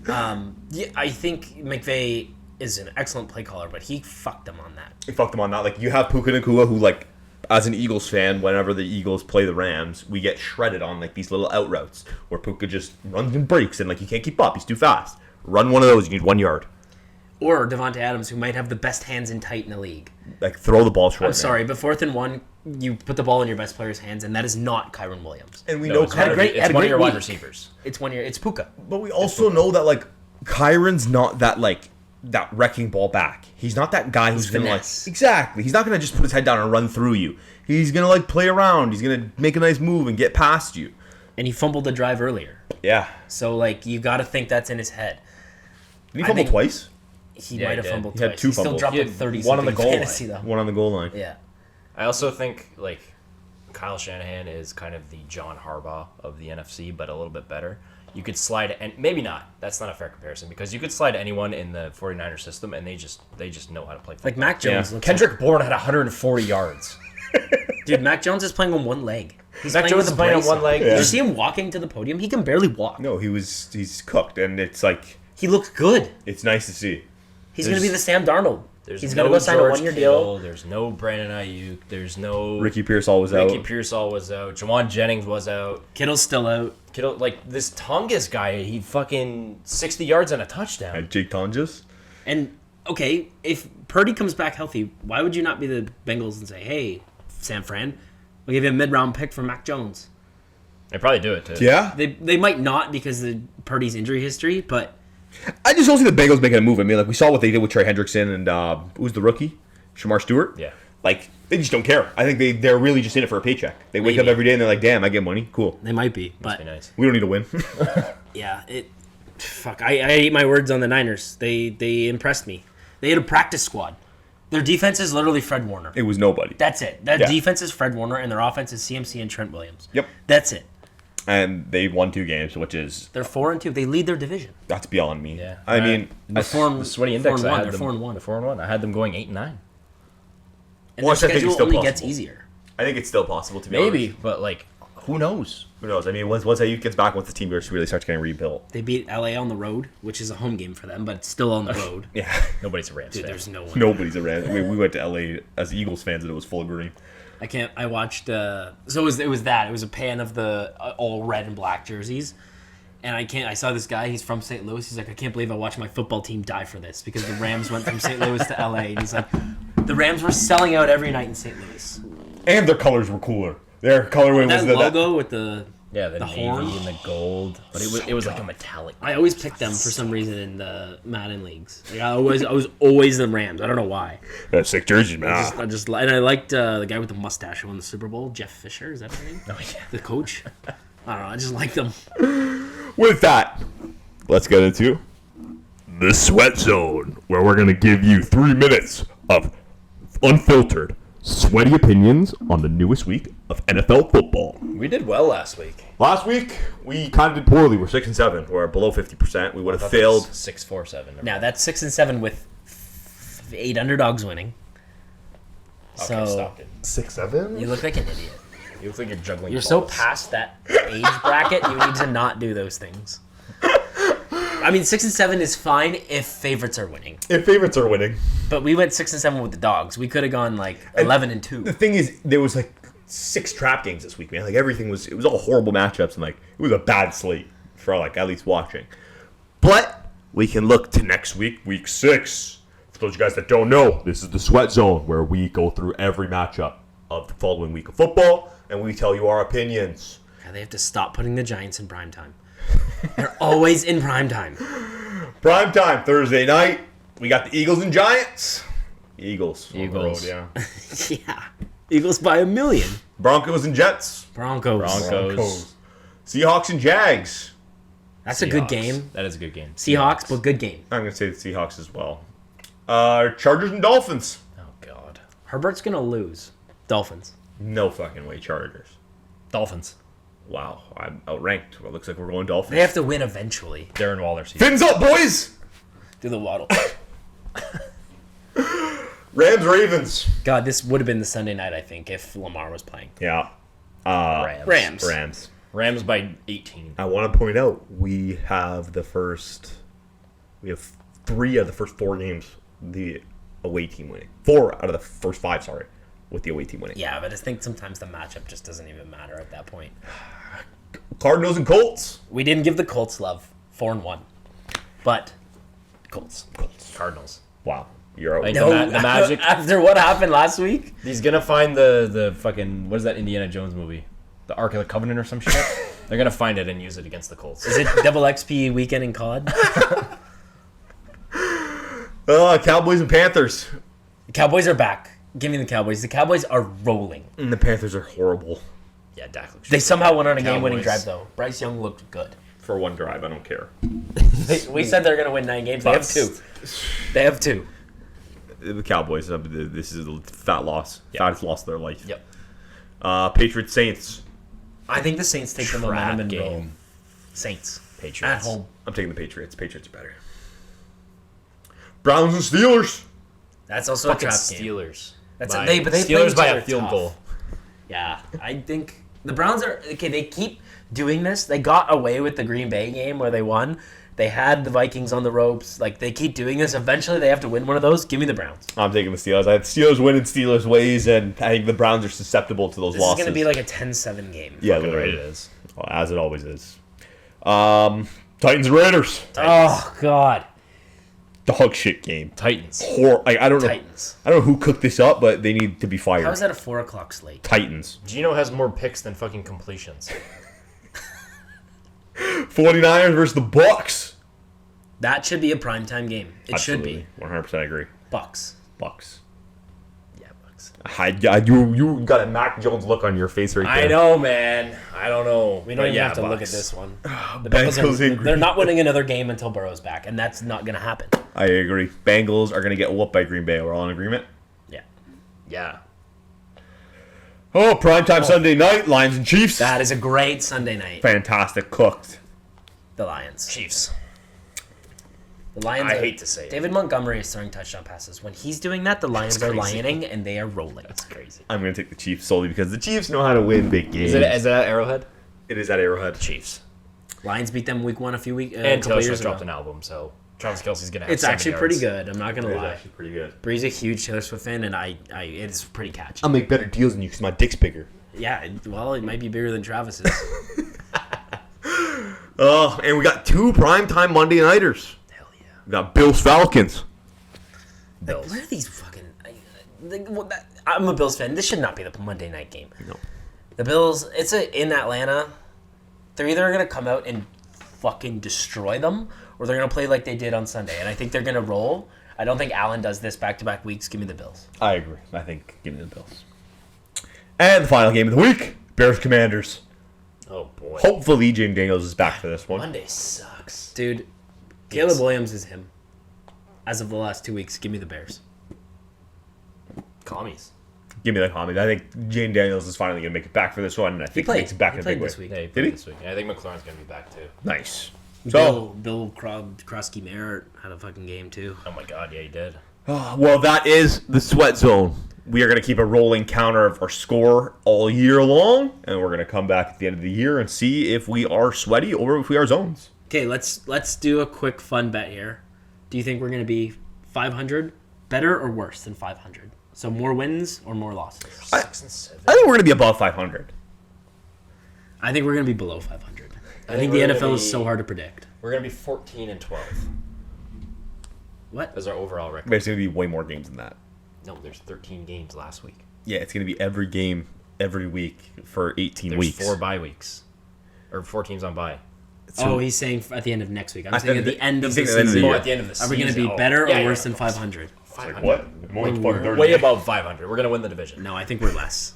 Yeah, I think McVay is an excellent play caller, but he fucked them on that.
You fucked them on that. Like, you have Puka Nacua, who, like, as an Eagles fan, whenever the Eagles play the Rams, we get shredded on, like, these little out routes where Puka just runs and breaks and, like, you can't keep up. He's too fast. Run one of those, you need 1 yard.
Or Devontae Adams, who might have the best hands in tight in the league.
Like, throw the ball short.
I'm
man.
sorry, but 4th and 1, you put the ball in your best player's hands, and that is not Kyron Williams.
And we
no,
know
it's,
had a
Kyron,
great-
it's
had a
one
great
of your wide
week.
receivers.
It's 1 year. It's Puka.
but we also know that, like, Kyron's not that, like, that wrecking ball back. He's not that guy who's gonna, like,
finesse.
exactly. He's not gonna just put his head down and run through you. He's gonna, like, play around. He's gonna make a nice move and get past you.
And he fumbled the drive earlier.
Yeah.
So, like, you got to think that's in his head.
Did he
I
fumble
think-
twice?
He
Yeah,
might
he
have
did.
fumbled
He had
twice.
2
He still
fumbles.
dropped
He
like
had
30
One on the
something
goal
fantasy,
line.
though.
One on the goal line.
Yeah.
I also think, like, Kyle Shanahan is kind of the John Harbaugh of the NFC, but a little bit better. You could slide, and maybe not. That's not a fair comparison, because you could slide anyone in the 49ers system, and they just know how to play football.
Like, Mac Jones looks
Kendrick Bourne had 140 yards.
Dude, Mac Jones is playing on one leg. He's
Mac
playing
Jones
with
is
a
playing on
brace
one leg.
Did
Yeah.
you see him walking to the podium? He can barely walk.
No, he's cooked, and it's like,
He looks good.
it's nice to see.
He's going to be the Sam Darnold.
There's
He's
no
going to go sign a
George
one-year
Kittle,
deal.
There's no Brandon Ayuk. There's no
Ricky Pearsall was
Ricky
out.
Pearsall was out. Jawan Jennings was out.
Kittle's still out.
Kittle, like, this Tongas guy, he fucking 60 yards and a touchdown.
And Jake Tonjes.
And okay, if Purdy comes back healthy, why would you not be the Bengals and say, hey, San Fran, we'll give you a mid-round pick for Mac Jones?
They probably do it, too.
Yeah.
They might not because of Purdy's injury history, but...
I just don't see the Bengals making a move. I mean, like, we saw what they did with Trey Hendrickson and who's the rookie? Shamar Stewart?
Yeah.
Like, they just don't care. I think they're really just in it for a paycheck. They wake up
Maybe.
every day and they're like, damn, I get money. Cool.
They might be,
Must
but...
be nice.
We don't need to win.
Yeah, I ate my words on the Niners. They impressed me. They had a practice squad. Their defense is literally Fred Warner.
It was nobody.
That's it. Their
Yeah.
defense is Fred Warner, and their offense is CMC and Trent Williams.
Yep.
That's it.
And they won 2 games, which is,
They're 4-2. They lead their division.
that's beyond me.
Yeah.
I mean,
The
The Sweaty Index,
4-1.
I had
They're
them,
4-1.
the 4-1. I had them going 8-9.
And
Well,
their
I think it's
schedule
still
only gets
possible.
easier.
I think it's still possible to be
Maybe,
honest.
but, like, who knows?
Who knows? I mean, once Ayuk gets back, once the team really starts getting rebuilt.
They beat LA on the road, which is a home game for them, but it's still on the road.
Yeah.
Nobody's a Rams
Dude,
fan.
there's no one.
Nobody's around. I mean, we went to LA as Eagles fans and it was full of green.
I watched. So it was that. It was a pan of the all red and black jerseys, and I saw this guy. He's from St. Louis. He's like, I can't believe I watched my football team die for this because the Rams went from St. Louis to LA, and he's like, the Rams were selling out every night in St. Louis.
And their colors were cooler. Their colorway was
That logo with the
the navy
horn.
and the gold. But it was like a metallic.
I always picked them for some reason in the Madden leagues. Like I was always the Rams. I don't know why.
That's sick jerseys, man.
And I liked the guy with the mustache who won the Super Bowl, Jeff Fisher. Is that his name?
Oh, yeah.
The coach. I don't know. I just liked them.
With that, let's get into the Sweat Zone, where we're going to give you 3 minutes of unfiltered, sweaty opinions on the newest week of NFL football.
We did well last week.
Last week, we kind of did poorly. We're 6-7. We're below 50%. We would have failed.
6-4-7.
Now that's 6-7 with 8 underdogs winning.
Okay,
So
stop it.
6-7?
you look like an idiot.
You look like you're juggling.
You're so
balls.
past that age bracket. You need to not do those things. I mean, 6-7 is fine if favorites are winning,
If favorites are winning.
but we went 6-7 with the dogs. We could have gone like 11-2.
The thing is, there was like 6 trap games this week, man. Like it was all horrible matchups, and like it was a bad slate for like at least watching. But we can look to next week, week 6. For those of you guys that don't know, this is the Sweat Zone, where we go through every matchup of the following week of football, and we tell you our opinions.
God, they have to stop putting the Giants in prime time. They're always in prime time.
Prime time, Thursday night. We got the Eagles and Giants. Eagles. on the
Eagles.
road, yeah.
Yeah, Eagles by 1 million.
Broncos and Jets.
Broncos.
Broncos.
Seahawks and Jags.
That's a good
Seahawks.
game.
That is a good game.
Seahawks, but good game.
I'm going to say the Seahawks as well. Chargers and Dolphins.
Oh God.
Herbert's gonna lose. Dolphins.
No fucking way, Chargers.
Dolphins.
Wow, I'm outranked. Well, it looks like we're going Dolphins.
They have to win eventually.
Darren Waller season.
Fins up, boys!
Do the waddle.
Rams, Ravens.
God, this would have been the Sunday night, I think, if Lamar was playing.
Yeah.
Rams.
Rams.
Rams by 18.
I want to point out, we have 3 of the first 4 games, the away team winning. 4 out of the first 5, sorry, with the away team winning.
Yeah, but I think sometimes the matchup just doesn't even matter at that point.
Cardinals and Colts.
We didn't give the Colts love. 4-1. But Colts.
Cardinals.
Wow. You're out.
Like,
No,
the Magic.
After what happened last week?
He's gonna find the fucking, what is that Indiana Jones movie? The Ark of the Covenant or some shit. They're gonna find it and use it against the Colts.
Is it double XP weekend in COD?
Cowboys and Panthers.
The Cowboys are back. Give me the Cowboys. The Cowboys are rolling.
And the Panthers are horrible.
Yeah, Dak looks
They somehow went on a game-winning
Cowboys.
drive, though. Bryce Young looked good.
For one drive, I don't care.
We said they're going to win 9 games. They have 2. They have 2.
The Cowboys, this is a fat loss. Fattest loss of their life.
Yep.
Patriots, Saints.
I think the Saints take the momentum and roll.
game.
Saints.
Patriots.
At home.
I'm taking the Patriots. Patriots are better. Browns and Steelers.
That's also
Fucking
a trap game.
Steelers.
That's
By-
they play
Steelers
each
by
other
a field
tough.
goal.
Yeah, I think the Browns are okay. They keep doing this. They got away with the Green Bay game where they won. They had the Vikings on the ropes. Like they keep doing this. Eventually, they have to win one of those. Give me the Browns.
I'm taking the Steelers. I have Steelers winning Steelers ways, and I think the Browns are susceptible to those
This
losses.
is going to be like a 10-7 game.
yeah,
Fucking
literally.
right it is.
Well, as it always is. Titans and Raiders.
Oh God.
dog shit game.
Titans.
I don't know.
Titans.
I don't know who cooked this up, but they need to be fired.
How is that a 4 o'clock slate?
Titans.
Gino has more picks than fucking completions.
49ers versus the Bucs.
That should be a primetime game. It
Absolutely.
should
100% agree.
be. Bucks.
Bucs.
Yeah, Bucks.
You got a Mac Jones look on your face right there.
I know, man. I don't know.
We don't even have to look at this one. The Bengals they're not winning another game until Burrow's back, and that's not going to happen.
I agree. Bengals are going to get whooped by Green Bay. We're all in agreement?
Yeah.
Yeah.
Oh, primetime Sunday night. Lions and Chiefs.
That is a great Sunday night.
Fantastic. Cooked.
The Lions.
Chiefs.
The Lions.
I hate to say it.
David Montgomery is throwing touchdown passes. When he's doing that, the Lions are lioning, and they are rolling.
That's crazy.
I'm going to take the Chiefs solely because the Chiefs know how to win big games.
Is it at Arrowhead?
It is at Arrowhead.
Chiefs.
Lions beat them week 1 a few weeks.
And
couple
Taylor
years
Swift
ago.
dropped an album, so Travis Kelce's gonna have.
It's
70
actually
yards.
pretty good. I'm not gonna
It is
lie.
actually pretty good.
Bree's a huge Taylor Swift fan, and I it's pretty catchy.
I'll make better deals than you because my dick's bigger.
Yeah, well, it might be bigger than Travis's.
And we got 2 primetime Monday nighters.
Hell yeah.
We got Bills Falcons.
Like, where are these fucking? I'm a Bills fan. This should not be the Monday night game.
No.
The Bills. It's in Atlanta. They're either gonna come out and fucking destroy them, or they're gonna play like they did on Sunday. And I think they're gonna roll. I don't think Allen does this back-to-back weeks. Give me the Bills.
I agree. I think give me the Bills. And the final game of the week, Bears Commanders.
Oh boy.
Hopefully Jane Daniels is back for this one.
Monday sucks.
Dude, Caleb Williams is him. As of the last 2 weeks, give me the Bears.
Commies.
Give me that comment. I think Jane Daniels is finally going to make it back for this one, and I think he makes it back in a big way.
this week.
Yeah, he
Did
played
he?
this week. Yeah, I think McLaurin's gonna be back too.
Nice. So,
Bill Krosky-Merritt had a fucking game too.
Oh my god, yeah, he did.
well, that is the sweat zone. We are going to keep a rolling counter of our score all year long, and we're going to come back at the end of the year and see if we are sweaty or if we are zones.
Okay, let's do a quick fun bet here. Do you think we're gonna be 500, better or worse than 500? So more wins or more losses?
6 and 7.
I think we're going to be above 500.
I think we're gonna be below 500. I think
we're
the
gonna
NFL is
be-
so hard to predict.
We're gonna be 14 and 12
What?
as our overall record.
But it's going to be way more games than that.
No, there's 13 games last week.
Yeah, it's going to be every game every week for 18
There's
weeks.
4 bye weeks, or 4 teams on bye.
Oh, he's saying at the end of next week. I'm
I
saying
said
at the end of
he's
the
saying at the end of the
season.
year.
At the end of the
Are we gonna be
season.
better
Yeah,
or
yeah,
worse than
of course.
500?
500.
More than 500.
Way above 500. We're gonna win the division.
No, I think we're less.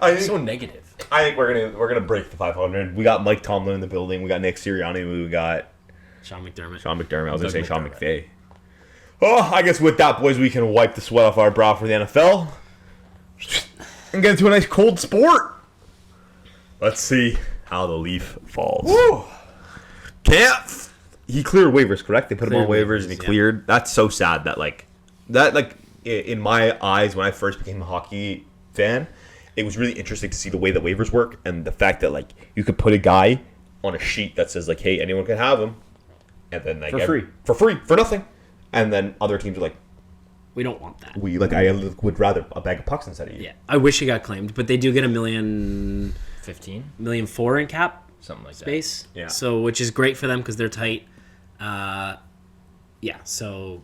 I
So
think,
negative.
I think we're gonna break the 500. We got Mike Tomlin in the building. We got Nick Sirianni. We got
Sean McDermott.
Sean McDermott. I was gonna say
Doug
Sean
McDermott.
McVay. Oh, I guess with that, boys, we can wipe the sweat off our brow for the NFL and get into a nice cold sport. Let's see how the leaf falls. Woo! Can't. He cleared waivers, correct? They put him on
Cleared
waivers and he
waivers, yeah.
cleared. That's so sad that in my eyes, when I first became a hockey fan, it was really interesting to see the way that waivers work and the fact that you could put a guy on a sheet that says hey, anyone can have him, and then for free for nothing, and then other teams are like,
We don't want that.
I would rather a bag of pucks instead of you.
Yeah, I wish he got claimed, but they do get $1.4
15,
million in cap
something like
space.
Yeah.
So which is great for them because they're tight. Yeah. So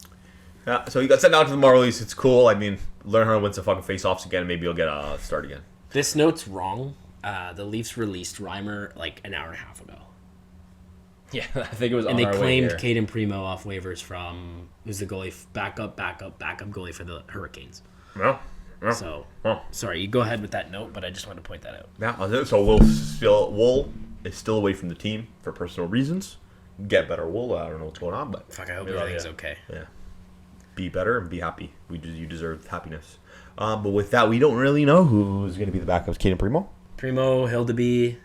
Yeah, so you got sent down to the Marlies. It's cool. I mean, learn how to win some fucking face-offs again. Maybe you'll get a start again.
this note's wrong. The Leafs released Reimer an hour and a half ago,
that. Yeah, I think it was.
and
on
they
our way
claimed
here.
Caden Primo off waivers from who's the goalie, backup goalie for the Hurricanes.
Yeah.
So
Oh.
sorry, you go ahead with that note, but I just wanted to point that out.
Yeah. So Wool is still away from the team for personal reasons. Get better, Wool. I don't know what's going on, but
Fuck, I hope
We love
everything's
you.
okay.
yeah, be better and be happy. You deserve happiness. But with that, we don't really know who's going to be the backup. Caden Primo.
Primo, Hildeby.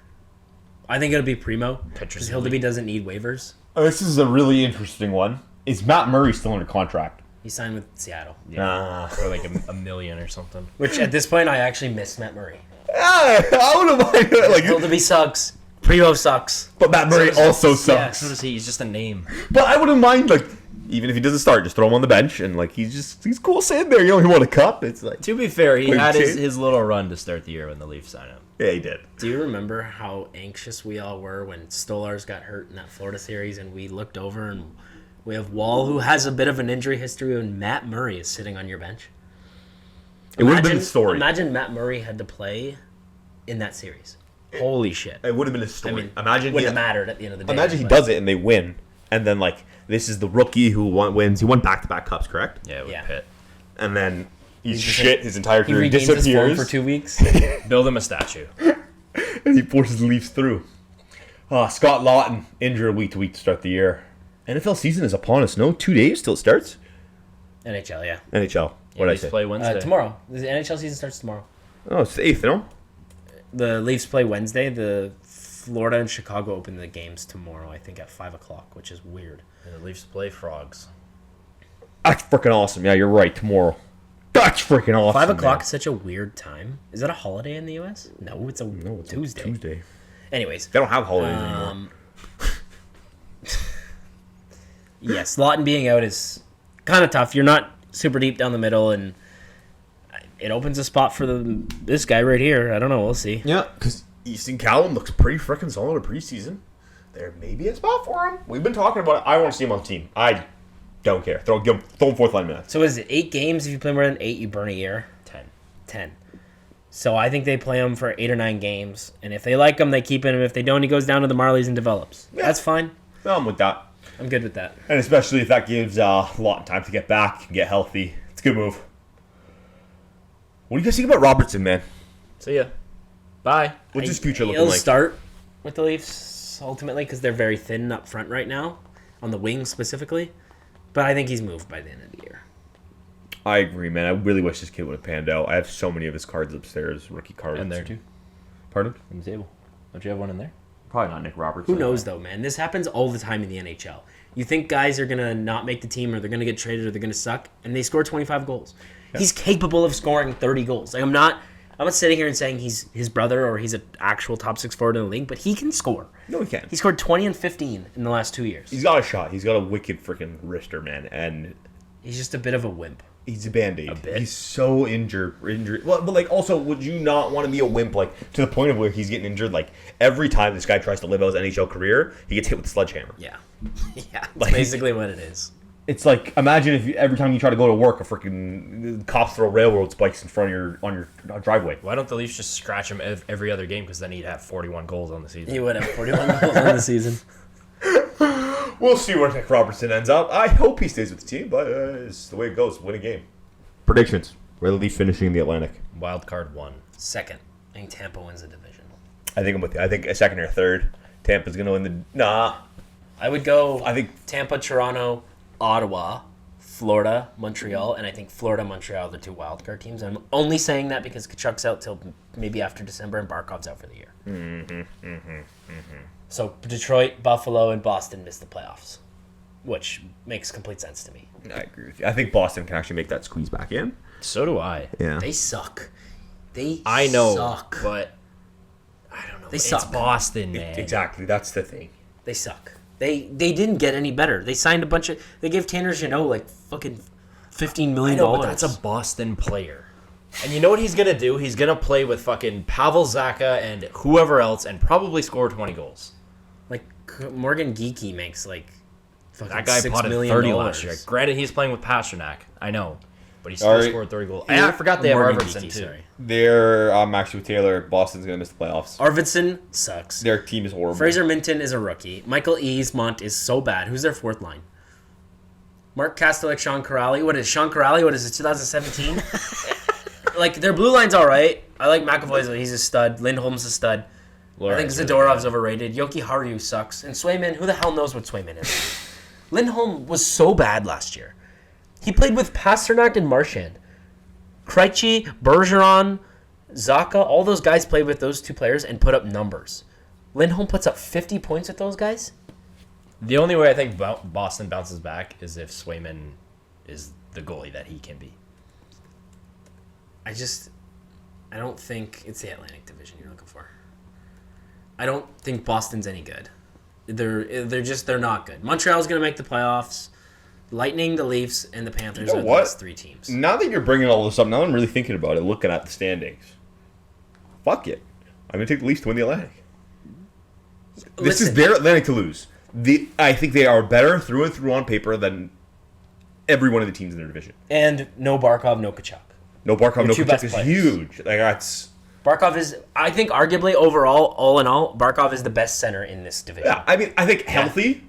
I think it'll be Primo because
Petrozzelli.
Hildeby doesn't need waivers.
This is a really interesting one. Is Matt Murray still under contract?
He signed with Seattle,
Or like a million or something.
which at this point I actually miss Matt Murray.
I wouldn't mind
Hildeby sucks. Primo sucks.
but Matt Murray also sucks.
Yes.
So does he? He's just a name.
But I wouldn't mind even if he doesn't start, just throw him on the bench and he's cool sitting there. He won a cup. It's
To be fair, he
Wait,
had
kid?
his little run to start the year when the Leafs signed him.
yeah, he did.
Do you remember how anxious we all were when Stolarz got hurt in that Florida series and we looked over and We have Wall, who has a bit of an injury history, and Matt Murray is sitting on your bench.
It would have been a story.
Imagine Matt Murray had to play in that series. Holy shit.
It would have been a story.
I mean,
imagine
wouldn't have mattered at the end of the day.
Imagine he does it and they win, and then like this is the rookie who wins. He won back-to-back cups, correct?
Yeah, with
Yeah.
Pitt.
And then he's shit his entire
He
career.
regains his form
Disappears.
for 2 weeks.
Build him a statue.
And he forces the Leafs through. Scott Lawton injured week to week to start the year. NFL season is upon us. No, 2 days till it starts.
NHL, yeah.
NHL. What did I
Leafs
say?
play Wednesday.
Tomorrow. The NHL season starts tomorrow.
Oh, it's the 8th, no?
The Leafs play Wednesday. The Florida and Chicago open the games tomorrow, I think, at 5 o'clock, which is weird.
And the Leafs play Frogs.
That's freaking awesome. Yeah, you're right. Tomorrow. That's freaking awesome.
5 o'clock
man.
is such a weird time. Is that a holiday in the U.S.? No, it's a Tuesday.
Tuesday.
Anyways.
They don't have holidays anymore.
Yes, Lawton being out is kind of tough. You're not super deep down the middle, and it opens a spot for this guy right here. I don't know. We'll see.
Yeah, because Easton Callum looks pretty freaking solid in preseason. There may be a spot for him. We've been talking about it. I want to see him on the team. I don't care. Throw him fourth line minutes.
So is it 8 games? If you play more than 8, you burn a year? 10. So I think they play him for 8 or 9 games, and if they like him, they keep him. If they don't, he goes down to the Marlies and develops. Yeah. That's fine.
No, I'm with that.
I'm good with that.
And especially if that gives a lot of time to get back and get healthy. It's a good move. What do you guys think about Robertson, man?
See ya. Bye.
What's his future looking
He'll
like?
start with the Leafs ultimately because they're very thin up front right now, on the wings specifically. But I think he's moved by the end of the year.
I agree, man. I really wish this kid would have panned out. I have so many of his cards upstairs, rookie cards.
And there too.
Pardon?
On the table. Don't you have one in there?
Probably not Nick Robertson.
Who knows, though, man? This happens all the time in the NHL. You think guys are going to not make the team or they're going to get traded or they're going to suck, and they score 25 goals. Yeah. He's capable of scoring 30 goals. Like, I'm not sitting here and saying he's his brother or he's an actual top 6 forward in the league, but he can score.
No, he can.
He scored 20 and 15 in the last 2 years.
He's got a shot. He's got a wicked freaking wrister, man. And
he's just a bit of a wimp.
He's a Band-Aid.
A bit.
He's so injured. Well, but, like, also, would you not want to be a wimp, like, to the point of where he's getting injured? Like, every time this guy tries to live out his NHL career, he gets hit with a sledgehammer.
Yeah. Yeah, that's
Like,
basically what it is.
It's like, imagine if every time you try to go to work, a freaking cops throw railroad spikes in front of your driveway.
Why don't the Leafs just scratch him every other game? Because then he'd have 41 goals on the season.
He would have 41 goals on the season.
We'll see where Nick Robertson ends up. I hope he stays with the team, but it's the way it goes. Win a game. Predictions. Where are the Leafs finishing in the Atlantic?
Wild card 1.
Second. I think Tampa wins the division.
I think I'm with you. I think a second or third. Tampa's going to win the... Nah.
I would go
I think
Tampa, Toronto, Ottawa, Florida, Montreal, and I think Florida, Montreal are the 2 wildcard teams. I'm only saying that because Kachuk's out till maybe after December and Barkov's out for the year. So Detroit, Buffalo, and Boston miss the playoffs, which makes complete sense to me.
I agree with you. I think Boston can actually make that squeeze back in.
So do I.
Yeah.
They suck.
I know,
suck.
but I don't know.
They
It's
suck.
Boston, man.
Exactly. That's the thing.
They suck. They didn't get any better. They signed a bunch of... They gave Tanner Jeannot like fucking $15 million.
No, but that's a Boston player. And you know what he's going to do? He's going to play with fucking Pavel Zacha and whoever else and probably score 20 goals.
Like, Morgan Geekie makes like fucking
That guy
$6
potted
million
30 last year. Granted, he's playing with Pasternak. I know. But he still
Sorry.
scored 30 goals. I forgot they have
Morgan
Arvidsson,
Geekie,
too.
sorry.
They're actually with Taylor. Boston's going to miss the playoffs.
Arvidsson sucks.
Their team is horrible.
Fraser Minton is a rookie. Michael Easmont is so bad. Who's their 4th line? Mark Kastelik, Sean Corrali. What is Sean Corrali? What is it, 2017? Like, their blue line's all right. I like McAvoy. He's a stud. Lindholm's a stud. I think Zadorov's overrated. Yoki Haru sucks. And Swayman, who the hell knows what Swayman is? Lindholm was so bad last year. He played with Pasternak and Marchand. Krejci, Bergeron, Zacha, all those guys played with those 2 players and put up numbers. Lindholm puts up 50 points with those guys?
The only way I think Boston bounces back is if Swayman is the goalie that he can be.
I don't think it's the Atlantic Division you're looking for. I don't think Boston's any good. They're not good. Montreal's going to make the playoffs. Lightning, the Leafs, and the Panthers
You know
are the
what?
best 3 teams.
Now that you're bringing all this up, now I'm really thinking about it, looking at the standings. Fuck it. I'm going to take the Leafs to win the Atlantic. This is their Atlantic to lose. I think they are better through and through on paper than every one of the teams in their division.
And no Barkov, no Kachuk.
No Barkov, no
two
Kachuk
best
is
players.
huge. Like that's
Barkov is, I think, arguably overall, all in all, Barkov is the best center in this division.
yeah. I mean, I think healthy,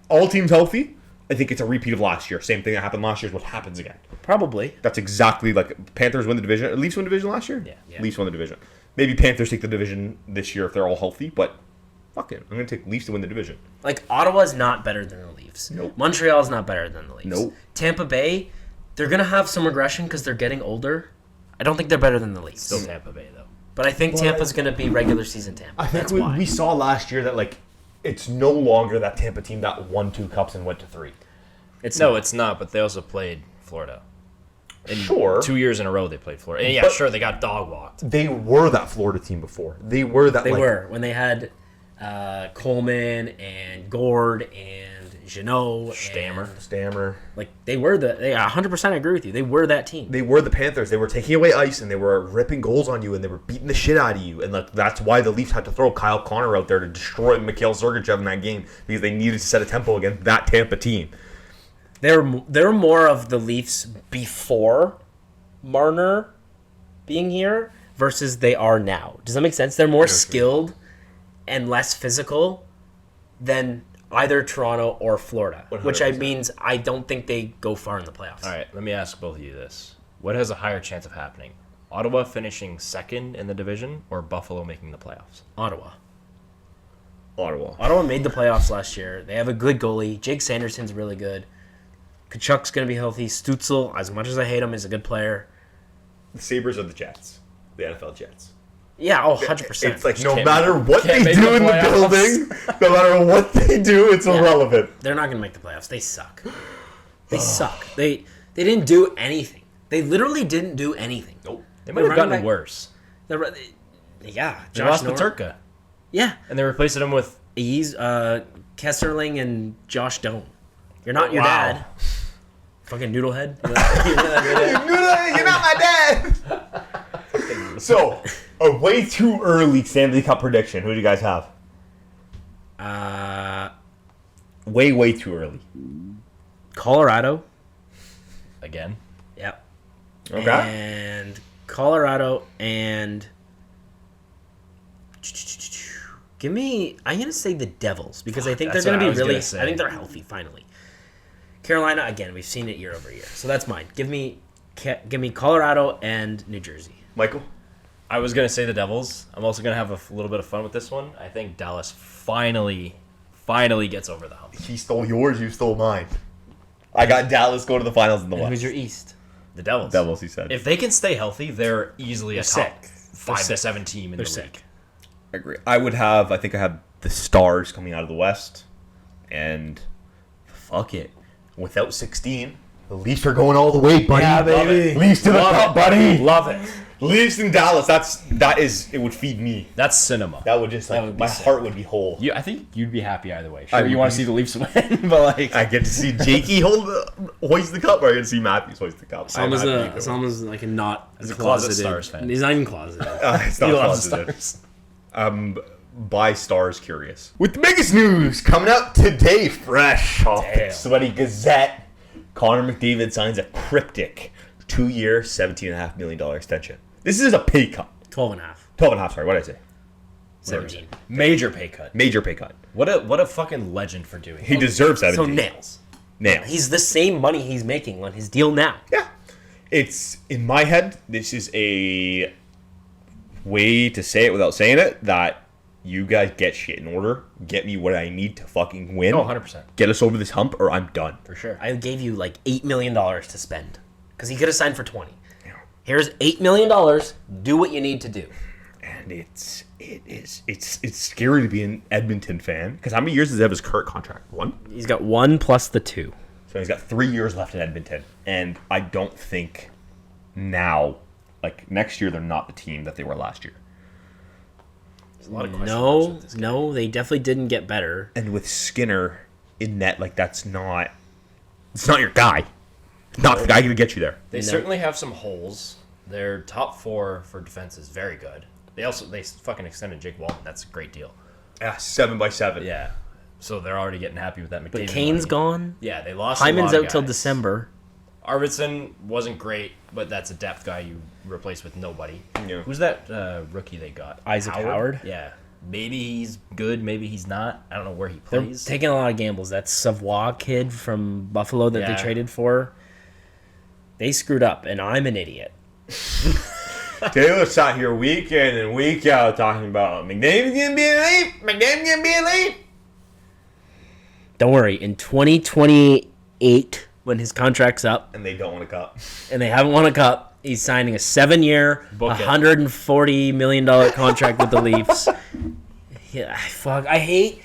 all teams healthy. I think it's a repeat of last year. Same thing that happened last year is what happens again.
Probably.
That's exactly like Panthers win the division. Leafs win the division last year.
Yeah.
Leafs won the division. Maybe Panthers take the division this year if they're all healthy. But fuck it, I'm gonna take Leafs to win the division.
Like, Ottawa's not better than the Leafs.
Nope.
Montreal's not better than the Leafs.
Nope.
Tampa Bay, they're going to have some regression because they're getting older. I don't think they're better than the Leafs.
Still Tampa Bay, though.
But I think Tampa's going to be regular season Tampa.
I think
That's why.
we saw last year that like it's no longer that Tampa team that won 2 cups and went to 3.
It's
It's not, but they also played Florida. And
Sure.
2 years in a row they played Florida. And yeah,
But-
sure, they got dog walked.
They were that Florida team before. They were that.
They
like,
were when they had Coleman and Gord and Jeannot.
Stammer.
Like, they 100% agree with you. They were that team.
They were the Panthers. They were taking away ice and they were ripping goals on you and they were beating the shit out of you. And like that's why the Leafs had to throw Kyle Connor out there to destroy Mikhail Sergachev in that game because they needed to set a tempo against that Tampa team.
They're more of the Leafs before Marner being here versus they are now. Does that make sense? They're more skilled and less physical than either Toronto or Florida, which
100%.
means I don't think they go far in the playoffs.
All right, let me ask both of you this. What has a higher chance of happening? Ottawa finishing second in the division or Buffalo making the playoffs?
Ottawa.
Ottawa.
Ottawa made the playoffs last year. They have a good goalie. Jake Sanderson's really good. Kachuk's going to be healthy. Stutzel, as much as I hate him, is a good player.
The Sabres are the Jets. The NFL Jets.
Yeah, 100%.
It's like no
can't
matter what
can't
they
make
do
the
in the
playoffs.
building, no matter what they do, it's irrelevant.
They're not going to make the playoffs. They suck. They suck. They didn't do anything. They literally didn't do anything.
Nope.
They might have
running
gotten
back-
worse.
Yeah.
They lost Paterka,
Yeah.
and they replaced him with
He's Kesserling and Josh Doan. You're not your
Wow.
dad. Fucking noodlehead.
You're not my dad. So, a way too early Stanley Cup prediction. Who do you guys have? Way too early.
Colorado.
again.
Yep.
Okay.
And Colorado and give me. I'm gonna say the Devils because I think they're
That's
gonna
what I
be
was
really.
gonna say.
I think they're healthy finally. Carolina again. We've seen it year over year, so that's mine. Give me Colorado and New Jersey.
Michael?
I was gonna say the Devils. I'm also gonna have a little bit of fun with this one. I think Dallas finally gets over the hump.
He stole yours, you stole mine. I got Dallas go to the finals in the
And
West.
who's your East?
The Devils.
Devils, he said.
If they can stay healthy, they're easily a top
sick.
5 to 7 team in
They're
the
sick.
league.
I agree. I think I have the Stars coming out of the West. And fuck it. Without 16, the Leafs are going all the way, buddy.
Yeah, baby.
Leafs to the top, buddy.
Love it.
Leafs in Dallas. It would feed me.
That's cinema.
That would just, like,
would be
my
sick.
heart would be whole.
I think you'd be happy either way.
I
Sure, you
would
want
be-
to see the Leafs win, but like
I get to see Jakey hoist the cup, or I get to see Matthews hoist the cup.
Salma's
I'm happy either way.
Salma's like a not
He's a closet Stars fan.
He's not even closeted.
It's not
he loves the
positive.
Stars.
By Stars curious. With the biggest news coming out today, fresh off the
Damn.
Sweaty Gazette, Connor McDavid signs a cryptic 2-year, $17.5 million extension. This is a pay cut.
12 and a half.
12.5, sorry, what did I say?
17.
Major pay cut.
Major pay cut.
What a fucking legend for doing
He
it.
deserves 17.
So nails.
Nails.
He's the same money he's making on his deal now.
Yeah. It's, in my head, this is a way to say it without saying it, that you guys get shit in order. Get me what I need to fucking win.
Oh, 100%.
Get us over this hump, or I'm done.
For sure.
I gave you like $8 million to spend because he could have signed for 20. Here's $8 million. Do what you need to do.
And it's scary to be an Edmonton fan, because how many years does he have his current contract? 1?
He's got 1 plus the 2.
So he's got 3 years left in Edmonton, and I don't think now, like next year, they're not the team that they were last year.
There's a lot of question marks with this guy.
No, they definitely didn't get better.
And with Skinner in net, like it's not your guy. It's not the guy going to get you there.
They certainly have some holes. Their top 4 for defense is very good. They fucking extended Jake Walton. That's a great deal.
Yeah, 7x7.
Yeah. So they're already getting happy with that McDavid
But Kane's
money.
gone.
Yeah, they lost a
Hyman's
lot of
out till
guys.
December.
Arvidsson wasn't great, but that's a depth guy you replace with nobody.
Yeah.
Who's that rookie they got?
Isaac Howard?
Yeah. Maybe he's good, maybe he's not. I don't know where he
They're
plays.
taking a lot of gambles. That Savoie kid from Buffalo that
Yeah.
they traded for, they screwed up, and I'm an idiot.
Taylor sat here week in and week out talking about McDavid's gonna be elite. McDavid's gonna be elite.
Don't worry. In 2028, when his contract's up,
And they don't want a cup.
and they haven't won a cup, he's signing a 7-year,
Book it.
$140 million contract with the Leafs. Yeah, fuck. I hate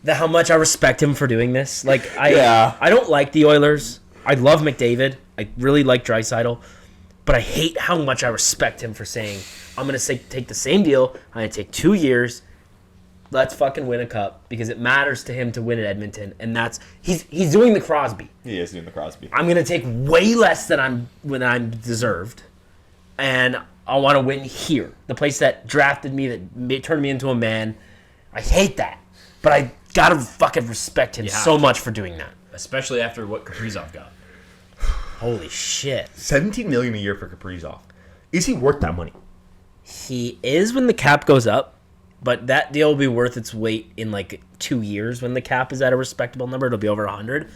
how much I respect him for doing this. Like,
Yeah.
I don't like the Oilers. I love McDavid. I really like Draisaitl. But I hate how much I respect him for saying, I'm going to take the same deal. I'm going to take 2 years. Let's fucking win a cup because it matters to him to win at Edmonton. And that's he's doing the Crosby.
He is doing the Crosby.
I'm gonna take way less than I'm deserved, and I want to win here, the place that drafted me, that turned me into a man. I hate that, but I gotta fucking respect him
You have
so
to.
much for doing that.
Especially after what Kaprizov got.
Holy shit,
$17 million a year for Kaprizov. Is he worth that money?
he is when the cap goes up, but that deal will be worth its weight in like 2 years when the cap is at a respectable number. It'll be over 100.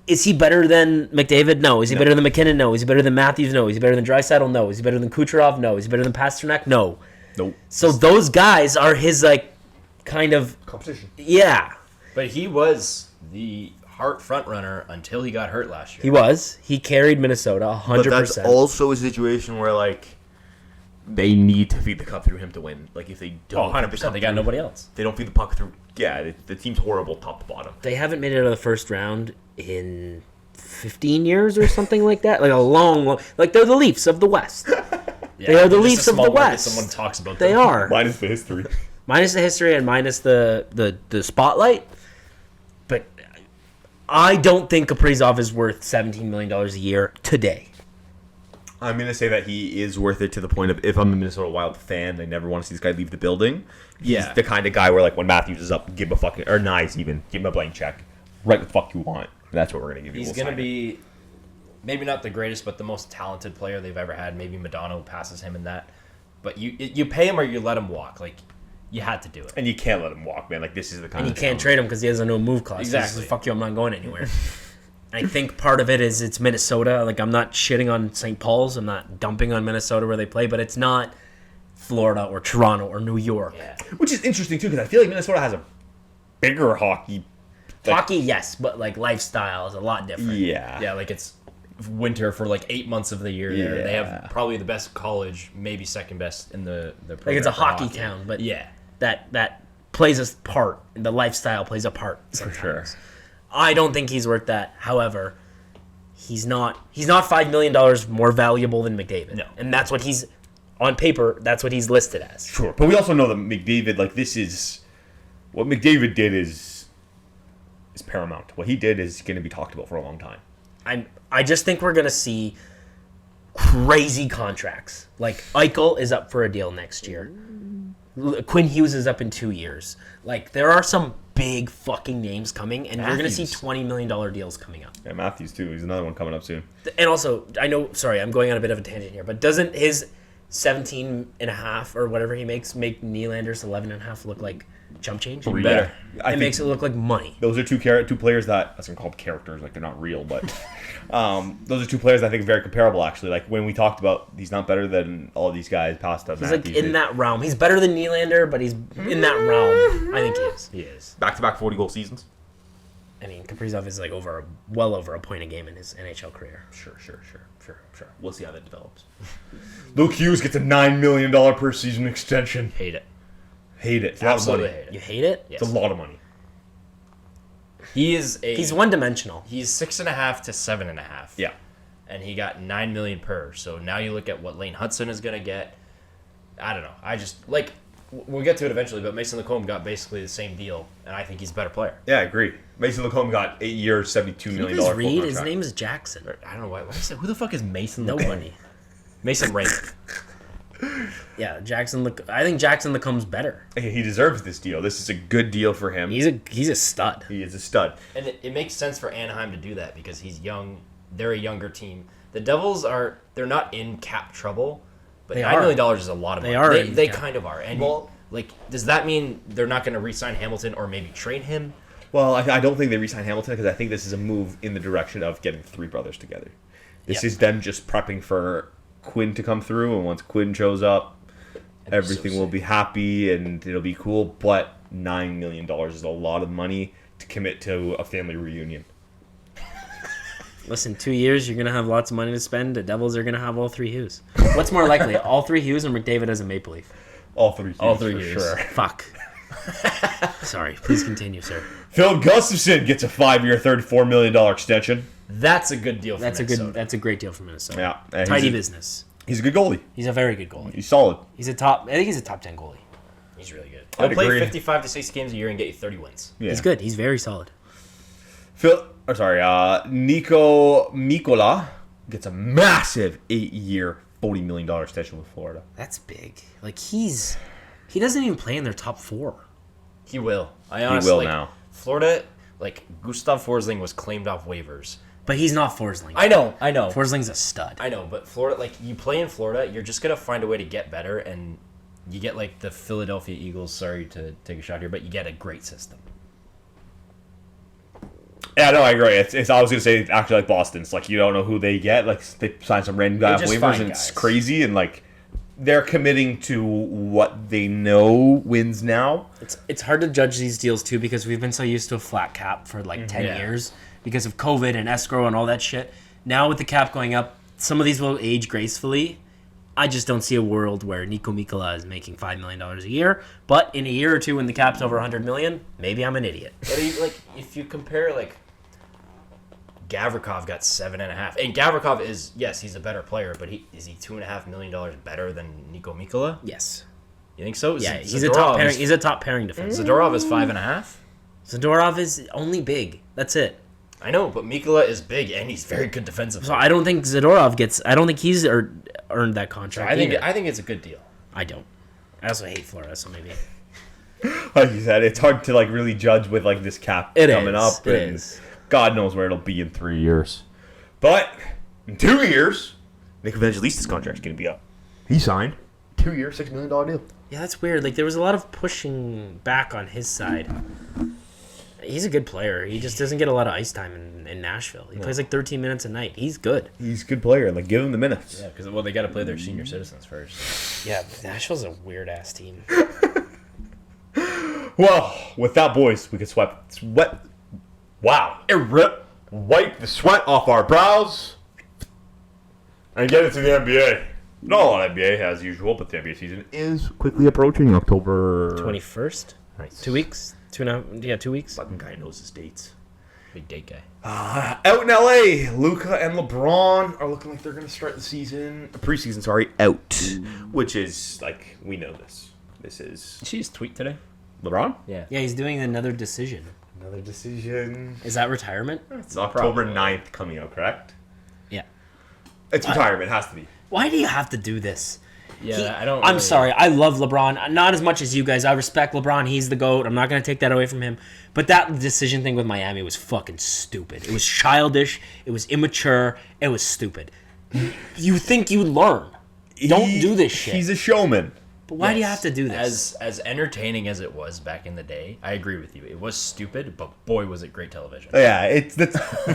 Is he better than McDavid? No. Is he better than McKinnon? No. Is he better than Matthews? No. Is he better than Draisaitl? No. Is he better than Kucherov? No. Is he better than Pasternak? No.
Nope.
So those guys are his like kind of
Competition.
yeah.
But he was the Hart front runner until he got hurt last year.
He was. He carried Minnesota 100%.
But that's also a situation where, like, they need to feed the cup through him to win. Like, if they don't,
Oh, 100%. They got nobody else.
They don't feed the puck through. Yeah, the team's horrible top to bottom.
They haven't made it out of the first round in 15 years or something like that. Like a long like they're the Leafs of the West.
Yeah,
They are the
just a
Leafs of
small
the
market
West.
Someone talks about
They
them.
are.
Minus the history.
Minus the history and minus the spotlight. But I don't think Kaprizov is worth $17 million a year today.
I'm going to say that he is worth it to the point of, if I'm a Minnesota Wild fan, I never want to see this guy leave the building. He's
Yeah.
the kind of guy where, like, when Matthews is up, give him a fucking, or Nyes even, give him a blank check. Write what the fuck you want. That's what we're going to give you.
He's
We'll
going to
sign it.
be maybe not the greatest, but the most talented player they've ever had. Maybe Madonna passes him in that. But you pay him or you let him walk. Like, you had to do it.
And you can't let him walk, man. Like, this is the kind
And you
of
can't
talent.
trade him because he has a no move clause.
Exactly.
He says, fuck you, I'm not going anywhere. I think part of it is it's Minnesota. Like, I'm not shitting on St. Paul's. I'm not dumping on Minnesota where they play, but it's not Florida or Toronto or New York.
Yeah.
Which is interesting, too, because I feel like Minnesota has a bigger hockey.
Hockey, yes, but like lifestyle is a lot different.
Yeah.
Yeah, like it's winter for like 8 months of the year there. They
Yeah.
have probably the best college, maybe second best in the program.
Like it's a
for
hockey town, but
yeah.
that plays a part. The lifestyle plays a part sometimes.
sure.
I don't think he's worth that. However, he's not $5 million more valuable than McDavid.
No.
And that's what he's on paper, that's what he's listed as.
Sure. But we also know that McDavid, like, this is... What McDavid did is paramount. What he did is going to be talked about for a long time.
I just think we're gonna see crazy contracts. Like Eichel is up for a deal next year. Quinn Hughes is up in 2 years. Like there are some big fucking names coming, and you're gonna see
Matthews.
$20 million deals coming up.
Yeah, Matthews, too. He's another one coming up soon.
And also, I know, sorry, I'm going on a bit of a tangent here, but doesn't his 17 and a half or whatever he makes make Nylander's 11 and a half look like chump change?
Better.
I
It
think
makes it look like money.
those are two players that... That's going to call them characters. Like, they're not real, but... those are two players I think are very comparable, actually. Like, when we talked about he's not better than all of these guys past us.
He's like in that realm. He's better than Nylander, but he's in that realm. I think he is.
He is.
Back-to-back 40-goal seasons.
I mean, Kaprizov is like well over a point a game in his NHL career.
Sure. We'll see how that develops. Luke Hughes gets a $9 million per season extension.
Hate it.
Hate it. It's a lot of
Absolutely
money.
hate it.
You hate it?
Yes.
It's a lot of money.
He's one-dimensional.
He's 6.5 to 7.5.
Yeah.
And he got $9 million per. So now you look at what Lane Hudson is gonna get. I don't know. I just like we'll get to it eventually, but Mason Lacombe got basically the same deal, and I think he's a better player.
Yeah, I agree. Mason Lacombe got 8 years, $72 million
His
full
Reed, his
contract.
name is Jackson.
I don't know why. Who the fuck is Mason Lacombe?
Nobody.
Mason Raymond.
Yeah, I think Jackson becomes better.
He deserves this deal. This is a good deal for him.
He's a stud.
He is a stud.
And it makes sense for Anaheim to do that because he's young. They're a younger team. The Devils they're not in cap trouble, but $9 million is a lot of money. They kind of are. And does that mean they're not going to re-sign Hamilton or maybe trade him?
Well, I don't think they re-sign Hamilton because I think this is a move in the direction of getting three brothers together. This is them just prepping for Quinn to come through, and once Quinn shows up, everything will be happy and it'll be cool. But $9 million is a lot of money to commit to a family reunion.
Listen, 2 years, you're going to have lots of money to spend. The Devils are going to have all three Hughes. What's more likely, all three Hughes or McDavid as a Maple Leaf?
All three Hughes,
all three
for
Hughes.
Sure.
Fuck. Sorry, please continue, sir.
Phil Gustafson gets a 5-year, $34 million extension.
That's a good deal for Minnesota.
That's a great deal for Minnesota.
Yeah.
Tidy business.
He's a good goalie.
He's a very good goalie.
He's solid.
I think he's a top 10 goalie.
He's really good.
I'd
He'll play
agree.
55 to 60 games a year and get you 30 wins.
Yeah.
He's good. He's very solid.
Nico Mikola gets a massive 8-year, $40 million extension with Florida.
That's big. Like he doesn't even play in their top 4.
He will. I honestly
will now.
Florida, Gustav Forsling was claimed off waivers.
But he's not Forsling.
I know.
Forsling's a stud.
I know, but Florida, you play in Florida, you're just gonna find a way to get better, and you get the Philadelphia Eagles. Sorry to take a shot here, but you get a great system.
Yeah, no, I agree. It's I was gonna say actually like Boston. It's you don't know who they get. They sign some random guy off
just
waivers,
find
and it's
guys.
crazy. And they're committing to what they know wins now.
It's hard to judge these deals too because we've been so used to a flat cap for 10 years because of COVID and escrow and all that shit. Now with the cap going up, some of these will age gracefully. I just don't see a world where Nico Mikola is making $5 million a year. But in a year or two when the cap's over $100 million, maybe I'm an idiot.
But if you compare Gavrikov got 7.5, and Gavrikov he's a better player, but is he $2.5 million better than Nico Mikola?
Yes.
You think so?
Yeah, he's a top pairing. He's a top pairing defenseman.
Zadorov is 5.5.
Zadorov is only big. That's it.
I know, but Mikola is big and he's very good defensively.
So I don't think Zadorov gets. I don't think he's earned that contract.
I think it's a good deal.
I don't. I also hate Florida, so maybe.
Like you said, it's hard to really judge with this cap coming up.
It
and
is.
God knows where it'll be in 3 years. But in 2 years, Nick Evangelista's contract's going to be up. He signed 2-year, $6 million deal.
Yeah, that's weird. There was a lot of pushing back on his side. He's a good player. He just doesn't get a lot of ice time in Nashville. He plays 13 minutes a night. He's good.
He's a good player. Give him the minutes.
Yeah, because they got to play their senior citizens first.
Yeah, Nashville's a weird ass team.
Well, with that, boys, we can sweat. Wow. Wipe the sweat off our brows and get into the NBA. Not a lot of NBA as usual, but the NBA season is quickly approaching. October
21st?
Nice.
2 weeks? 2 weeks?
Fucking guy knows his dates.
Big date guy.
Out in LA, Luka and LeBron are looking like they're going to start the preseason, out. Which is, we know this. This is...
Did she just tweet today?
LeBron?
Yeah.
Yeah, he's doing another decision.
Another decision.
Is that retirement?
It's October 9th coming out, correct?
Yeah.
It's retirement. It has to be.
Why do you have to do this?
Yeah, I don't.
I'm sorry. I love LeBron. Not as much as you guys. I respect LeBron. He's the GOAT. I'm not going to take that away from him. But that decision thing with Miami was fucking stupid. It was childish. It was immature. It was stupid. You think you would learn. Don't do this shit.
He's a showman.
But why do you have to do this?
As entertaining as it was back in the day, I agree with you. It was stupid, but boy, was it great television.
Yeah, the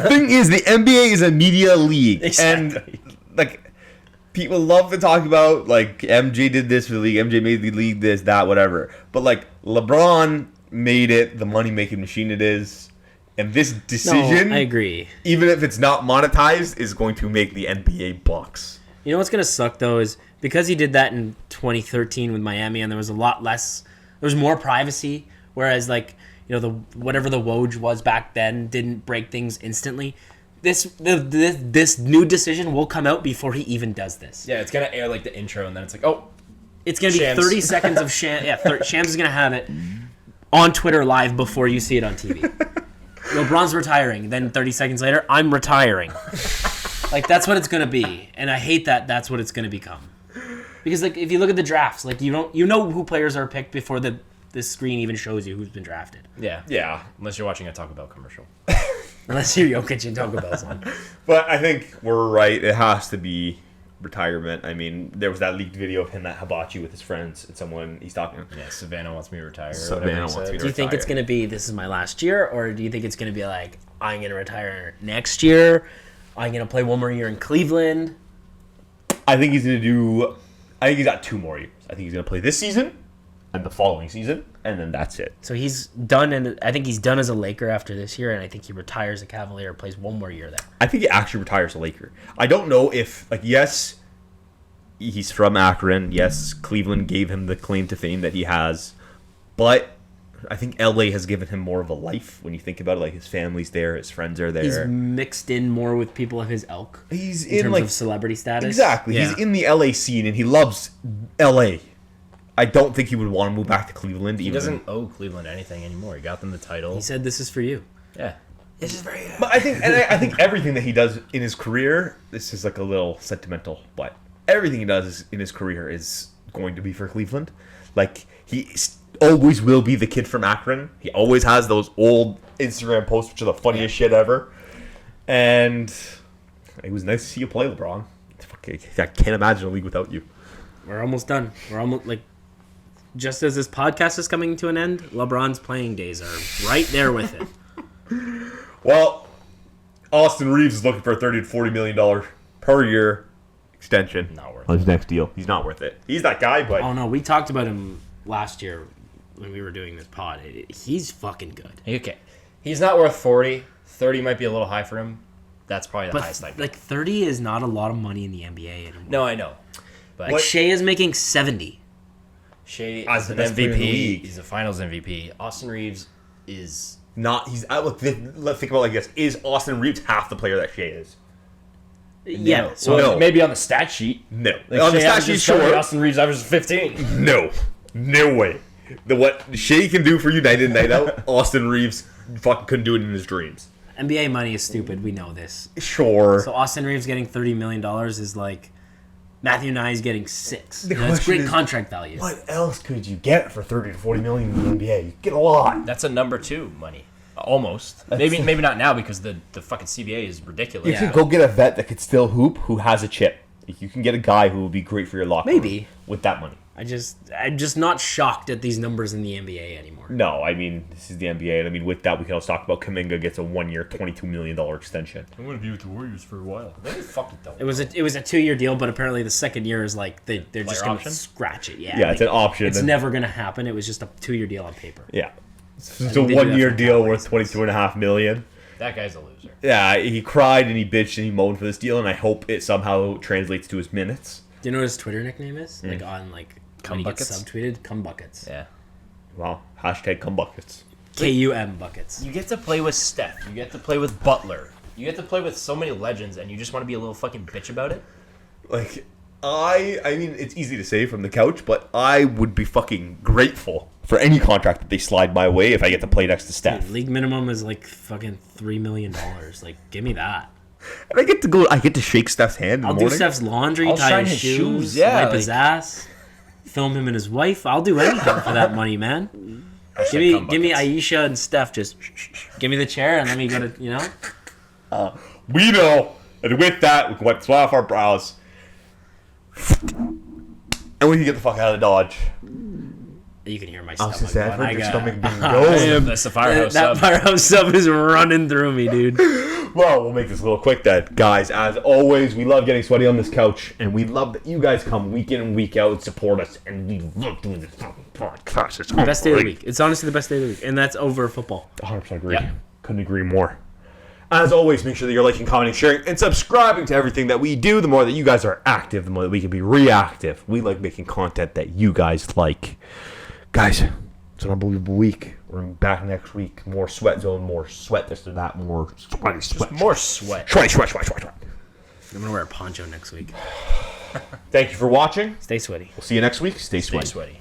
thing is, the NBA is a media league.
Exactly.
And, people love to talk about, MJ did this for the league, MJ made the league this, that, whatever. But, LeBron made it the money-making machine it is. And this decision,
No, I agree.
even if it's not monetized, is going to make the NBA bucks.
You know what's going to suck, though, is because he did that in 2013 with Miami, and there was a lot less, there was more privacy, whereas, whatever the Woj was back then didn't break things instantly. This new decision will come out before he even does this.
Yeah, it's gonna air the intro, and then it's
It's going to be
Shams.
30 seconds of Shams. Yeah, Shams is going to have it on Twitter live before you see it on TV. LeBron's retiring. Then 30 seconds later, I'm retiring. That's what it's going to be. And I hate that that's what it's going to become. Because like if you look at the drafts, like you know who players are picked before this screen even shows you who's been drafted.
Yeah.
Yeah.
Unless you're watching a Taco Bell commercial.
Unless you're Jokic and Taco Bell's on.
But I think we're right. It has to be retirement. I mean, there was that leaked video of him at Hibachi with his friends and he's talking.
Yeah, Savannah wants me to retire.
Savannah wants me to
Do you think it's
retire.
going to be this is my last year, or do you think it's going to be like I'm going to retire next year? I'm going to play one more year in Cleveland.
I think he's got 2 more years. I think he's going to play this season and the following season, and then that's it.
So he's done, and I think he's done as a Laker after this year, and I think he retires a Cavalier, plays one more year there.
I think he actually retires a Laker. I don't know if, yes, he's from Akron. Yes, Cleveland gave him the claim to fame that he has. But I think LA has given him more of a life when you think about it. Like, his family's there, his friends are there.
He's mixed in more with people of his ilk.
He's
in terms of celebrity status.
Exactly.
Yeah.
He's in the LA scene, and he loves LA. I don't think he would want to move back to Cleveland.
He doesn't owe Cleveland anything anymore. He got them the title.
He said, "This is for you."
Yeah.
This is very.
But I think everything that he does in his career, this is like a little sentimental, but everything he does in his career is going to be for Cleveland. Like, he always will be the kid from Akron. He always has those old Instagram posts, which are the funniest shit ever. And it was nice to see you play, LeBron. I can't imagine a league without you.
We're almost done. We're almost like. Just as this podcast is coming to an end, LeBron's playing days are right there with it.
Well, Austin Reeves is looking for a $30 to $40 million per year extension.
Not worth
on his next deal. He's not worth it. He's that guy, but
Oh no, we talked about him last year when we were doing this pod. He's fucking good.
Okay. He's not worth 40. 30 might be a little high for him. That's probably the highest I'd
But like 30 is not a lot of money in the NBA anymore.
No, I know. But
Like Shea is making 70.
Shea
As
is
the
an
best player in the
MVP.
league.
He's a Finals MVP. Austin Reeves is
not. He's. Let's think about it like this: is Austin Reeves half the player that Shea is?
Yeah.
no.
So
No.
Maybe on the stat sheet.
No.
Like
On the
Shea
stat
averages
sheet,
30,
sure.
Austin Reeves averages 15.
No way. What Shea can do for you night in, night out, Austin Reeves fucking couldn't do it in his dreams.
NBA money is stupid. We know this.
Sure.
So Austin Reeves getting $30 million is like Matthew Nye's getting 6.
The
That's
question
great
is,
contract value.
What else could you get for 30 to 40 million in the NBA? You get a lot.
That's a number 2 money. Almost. Maybe not now because the fucking CBA is ridiculous.
You could go get a vet that could still hoop who has a chip. You can get a guy who would be great for your locker room
Maybe.
with that money.
I'm just not shocked at these numbers in the NBA anymore.
No, I mean, this is the NBA. And I mean, with that, we can also talk about Kuminga gets a 1-year, $22 million extension.
I'm going to be with the Warriors for a while. Maybe fuck it, though.
It was a 2-year deal, but apparently the second year is like they're just
Player
going to
option?
scratch it. Yeah,
Yeah,
like,
it's an option.
It's
and-
never going to happen. It was just a 2-year deal on paper.
Yeah. It's
I
a
think they do that
1-year
for
deal
Cowboys.
worth $22.5 million.
That guy's a loser.
Yeah, he cried and he bitched and he moaned for this deal, and I hope it somehow translates to his minutes.
Do you know what his Twitter nickname is? Like on like
Cum
when he gets
buckets?
subtweeted, cum buckets.
Yeah.
Wow. Hashtag cum buckets.
KUM buckets.
You get to play with Steph. You get to play with Butler. You get to play with so many legends, and you just want to be a little fucking bitch about it?
Like, I mean, it's easy to say from the couch, but I would be fucking grateful for any contract that they slide my way if I get to play next to Steph.
League minimum is like fucking $3 million. Like, give me that.
And I get to shake Steph's hand in the
I'll do
morning.
Steph's laundry,
I'll
tie
shine
his
his
shoes,
shoes, yeah,
wipe his
like-
ass, film him and his wife. I'll do anything for that money, man.
Hashtag cum
Give me
buckets.
Aisha and Steph. Just give me the chair and let me get it. You know.
We know, and with that, we can wipe the sweat off our brows. And we can get the fuck out of Dodge.
You can hear my
I was
stomach.
gonna say, I've
going.
heard your stomach being
I
going.
am-
That's the Firehouse
that
Sub.
Firehouse Sub is running through me, dude.
Well, we'll make this a little quick then. Guys, as always, we love getting sweaty on this couch, and we love that you guys come week in and week out and support us, and we love doing this fucking podcast. It's
Best day of the week. It's honestly the best day of the week, and that's over football.
100% agree.
Yeah.
Couldn't agree more. As always, make sure that you're liking, commenting, sharing, and subscribing to everything that we do. The more that you guys are active, the more that we can be reactive. We like making content that you guys like. Guys, it's an unbelievable week. We're back next week. More sweat zone, more sweat, this and that, more sweaty sweat.
More sweat.
Sweat.
I'm gonna wear a poncho next week.
Thank you for watching.
Stay sweaty.
We'll see you next week. Stay
Stay
sweaty.
sweaty.